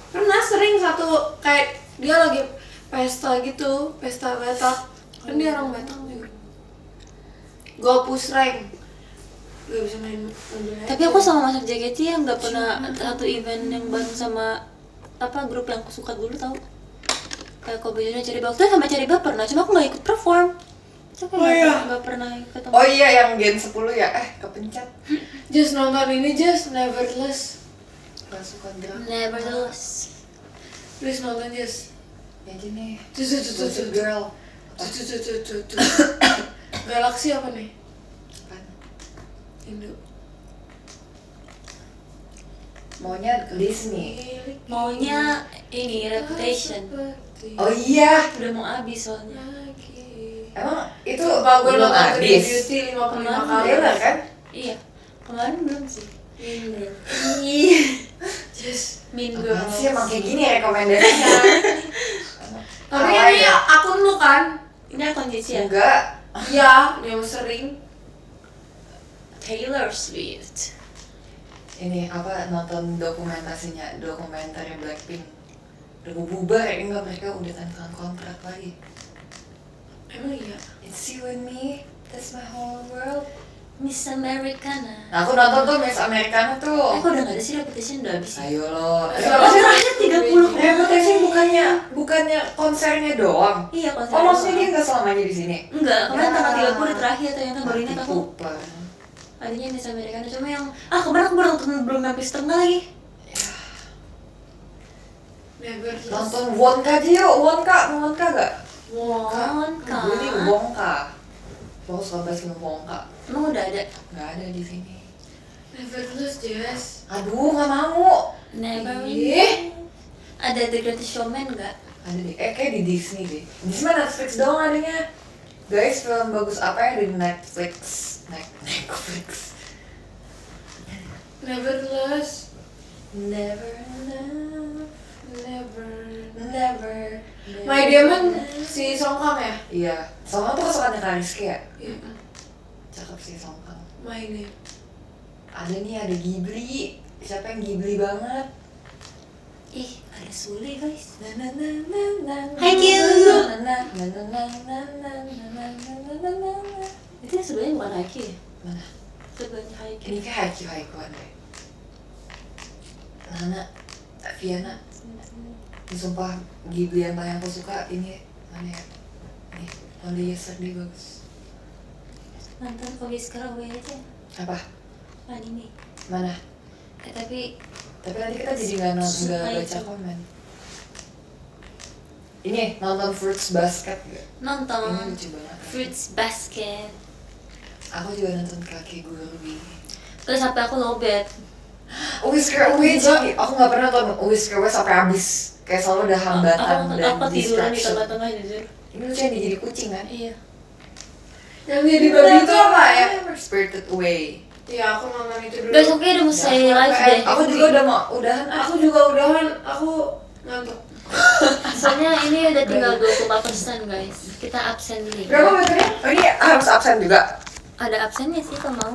Pernah sering satu kayak dia lagi pesta gitu, pesta Batak. Kan dia orang Batak juga. Gue push rank. Gak bisa main Mobile tapi aku sama Masak JKT yang nggak pernah satu event yang bareng sama apa grup yang aku suka dulu tau. Kayak Kobe Junior, Ceriba. Waktu itu sama Ceriba pernah, cuma aku nggak ikut perform. Saya Oh iya. nggak pernah ketemu. Oh iya yang Gen 10 ya, kepencet. Just nonton ini Just Nevertheless. Gak suka drama. Nevertheless. Please nonton Just. Ya gini. Tuh. Girl. Tuh. Galaxy apa nih? Apaan? Indo. Maunya Disney. Maunya ini Reputation. Oh iya. Udah mau habis soalnya. Emang itu Coba gue belum nonton habis. Beauty 55 Kemarin kali. Taylor kan? Iya. Kemarin belum sih. Mean Just Girl. Apaan sih emang kayak gini rekomendasinya? Tapi Alay ini ya? akun lu kan? Ini akun Jesse ya? Enggak. Iya, yang sering. Taylor Swift. Ini apa nonton dokumenter Blackpink. Udah mau bubar ya, enggak mereka udah tanda tangan kontrak lagi. Emang iya? It's you and me, that's my whole world. Miss Americana. Nah, aku nonton tuh Miss Americana tuh. Kok udah gak ada sih Reputation udah habis ya? Ayo lo. Terakhir 30. Reputation bukannya konsernya doang. Iya konser. Oh maksudnya dia nggak selamanya di sini? Enggak, kemarin Ya. tanggal 30 terakhir ternyata baru ini aku. Lupa. Adanya Miss Americana cuma yang kemarin aku baru nonton belum sampai setengah lagi. Nevertheless. Nonton Wonka aja yuk, Wonka gak? Wonka. Gue nih Wonka. Gue suka banget film Wonka. Emang udah ada? Gak ada di sini. Nevertheless, Jess. Aduh, gak mau. Never. Ih. Ada The Greatest Showman enggak? Ada di, kayak di Disney deh. Disney mah Netflix doang adanya. Guys, film bagus apa yang ada di Netflix? Netflix. Nevertheless. Never enough, never. My Demon si Song Kang ya? Iya, Songkang tuh kesukaannya Kariski ya? Iya. Cakep sih Songkang. My Name. Ada nih, ada Ghibli. Siapa yang Ghibli banget? Ih, ada Sule guys. Na na na na na na Haikyuu. na na na na na na na na na na na. Itu sebenarnya bukan Haikyuu ya? Mana? Sebenarnya Haikyuu. Ini kayak Haikyuan deh. Nana, Viana. Ini sumpah Ghibli yang paling aku suka ini mana ya? Nih, Only Yesterday bagus. Nonton Kobe sekarang gue aja. Apa? Anime. Mana? Tapi Tapi nanti kita jadi nggak baca komen. Ini nonton Fruits Basket gak? Ini nonton lucu banget. Fruits Basket. Aku juga nonton Kaki Gurui. Terus sampai aku lowbat. Whisker Away jadi aku nggak pernah nonton Whisker Away sampai habis. Kayak selalu ada hambatan dan Aku tiduran di distraction. tengah-tengah jujur. Ini lucu yang dia jadi kucing kan? Iya. Yang dia di babi itu apa ya? Spirited Away. Iya, aku nonton itu dulu. Besoknya udah mau saya live deh. Aku juga udah mau udahan. Aku juga udahan, aku ngantuk. Soalnya ini udah tinggal 25% guys. Kita absen dulu. Berapa baterainya? Oh ini harus absen juga. Ada absennya sih kalau mau.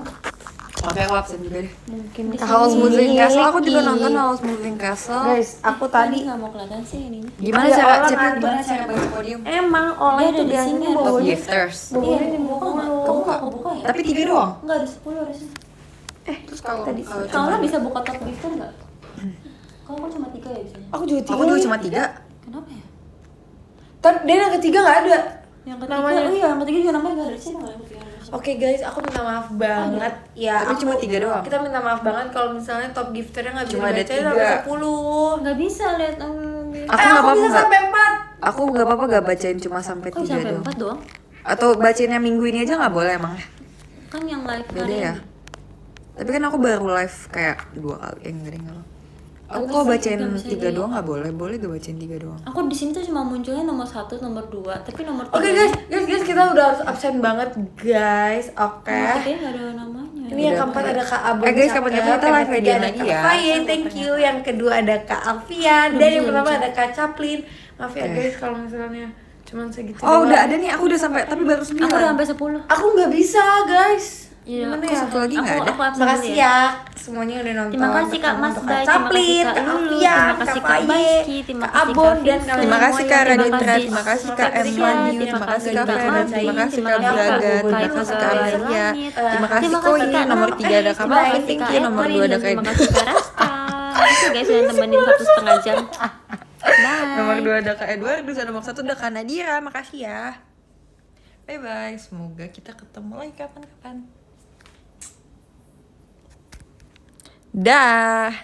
Oke, aku absen juga deh. Mungkin House Moving Castle, aku juga nonton House Moving Castle. Guys, aku tadi nggak mau kelihatan sih ini. Gimana Ada cara orang Cep, ada. gimana cara bagi podium? emang oleh Dia itu ada di biasanya sini, ada. Oh, bawanya gifters. bawanya di Kebuka nggak? muka. Kebuka ya? Tapi 3 doang. Enggak ada 10 harusnya. Terus kalau tadi. Kalau bisa buka top gifter nggak? Kalau kan cuma 3 ya biasanya. Aku juga aku juga cuma 3. Kenapa ya? Dia yang ketiga nggak ada. Yang ketiga, Namanya. iya yang ketiga juga namanya nggak ada sih nggak ada ketiga. Oke guys, aku minta maaf banget. Ya, Tapi aku- cuma 3 doang. Kita minta maaf banget kalau misalnya top gifternya nggak bisa Cuma ada dibacain 3. sampai 10. Nggak bisa lihat Aku nggak Aku apa-apa bisa nggak. sampai 4. Aku nggak apa-apa nggak bacain cuma sampai Kok 3 sampai doang. 4 doang? Atau bacainnya minggu ini aja nggak boleh emang? Kan yang live Beda hari ya. ini. Tapi kan aku baru live kayak 2 kali, enggak deh. Aku kok bacain 3 doang nggak boleh? Boleh gak bacain 3 doang? Aku di sini tuh cuma munculnya nomor 1, nomor 2, tapi nomor 3 Oke guys, kita udah harus absen banget guys. Oke. Kayaknya nggak ada namanya. Ini yang keempat ada Kak Abon. guys, kapan-kapan kita live wedding lagi ya. Faye, thank you. Yang kedua ada Kak Alfian dan yang pertama ada Kak Caplin. Maaf ya guys kalau misalnya cuman segitu. Oh doang. udah ada nih, aku udah sampai, tapi baru 9. Aku udah sampai 10. Aku nggak bisa guys. Iya, Gimana Kok ya? satu lagi nggak ada? Aku absen Makasih dulu ya semuanya udah nonton. Terima kasih Kak Mas Untuk Bay, Kak terima Caplin, kasih Kak Kak Lulu, Alfian, terima kasih Kak Faye, Baski, terima Kak kasih Abon Kak dan Vincent. kalian Terima kasih semua Kak yang udah Raditra, nonton. terima kasih Kak Kak Emma, Trian, terima kasih Kak Kak Vera, Madi, terima kasih terima Kak kasih Braga, Kak terima Kak kasih Kak Kak Langit, Amalia, terima kasih terima Koi, kasih Kak nomor Nam, 3 ada Kak terima Maafin, kasih thank Kak you, nomor 2 ada Evelyn, Kak terima kasih Kak Rasta. Itu guys yang temenin 1,5 jam. Bye. Nomor 2 ada Kak Edward, terus nomor 1 ada Kak Nadira, makasih ya. Bye bye, semoga kita ketemu lagi kapan-kapan. Dah.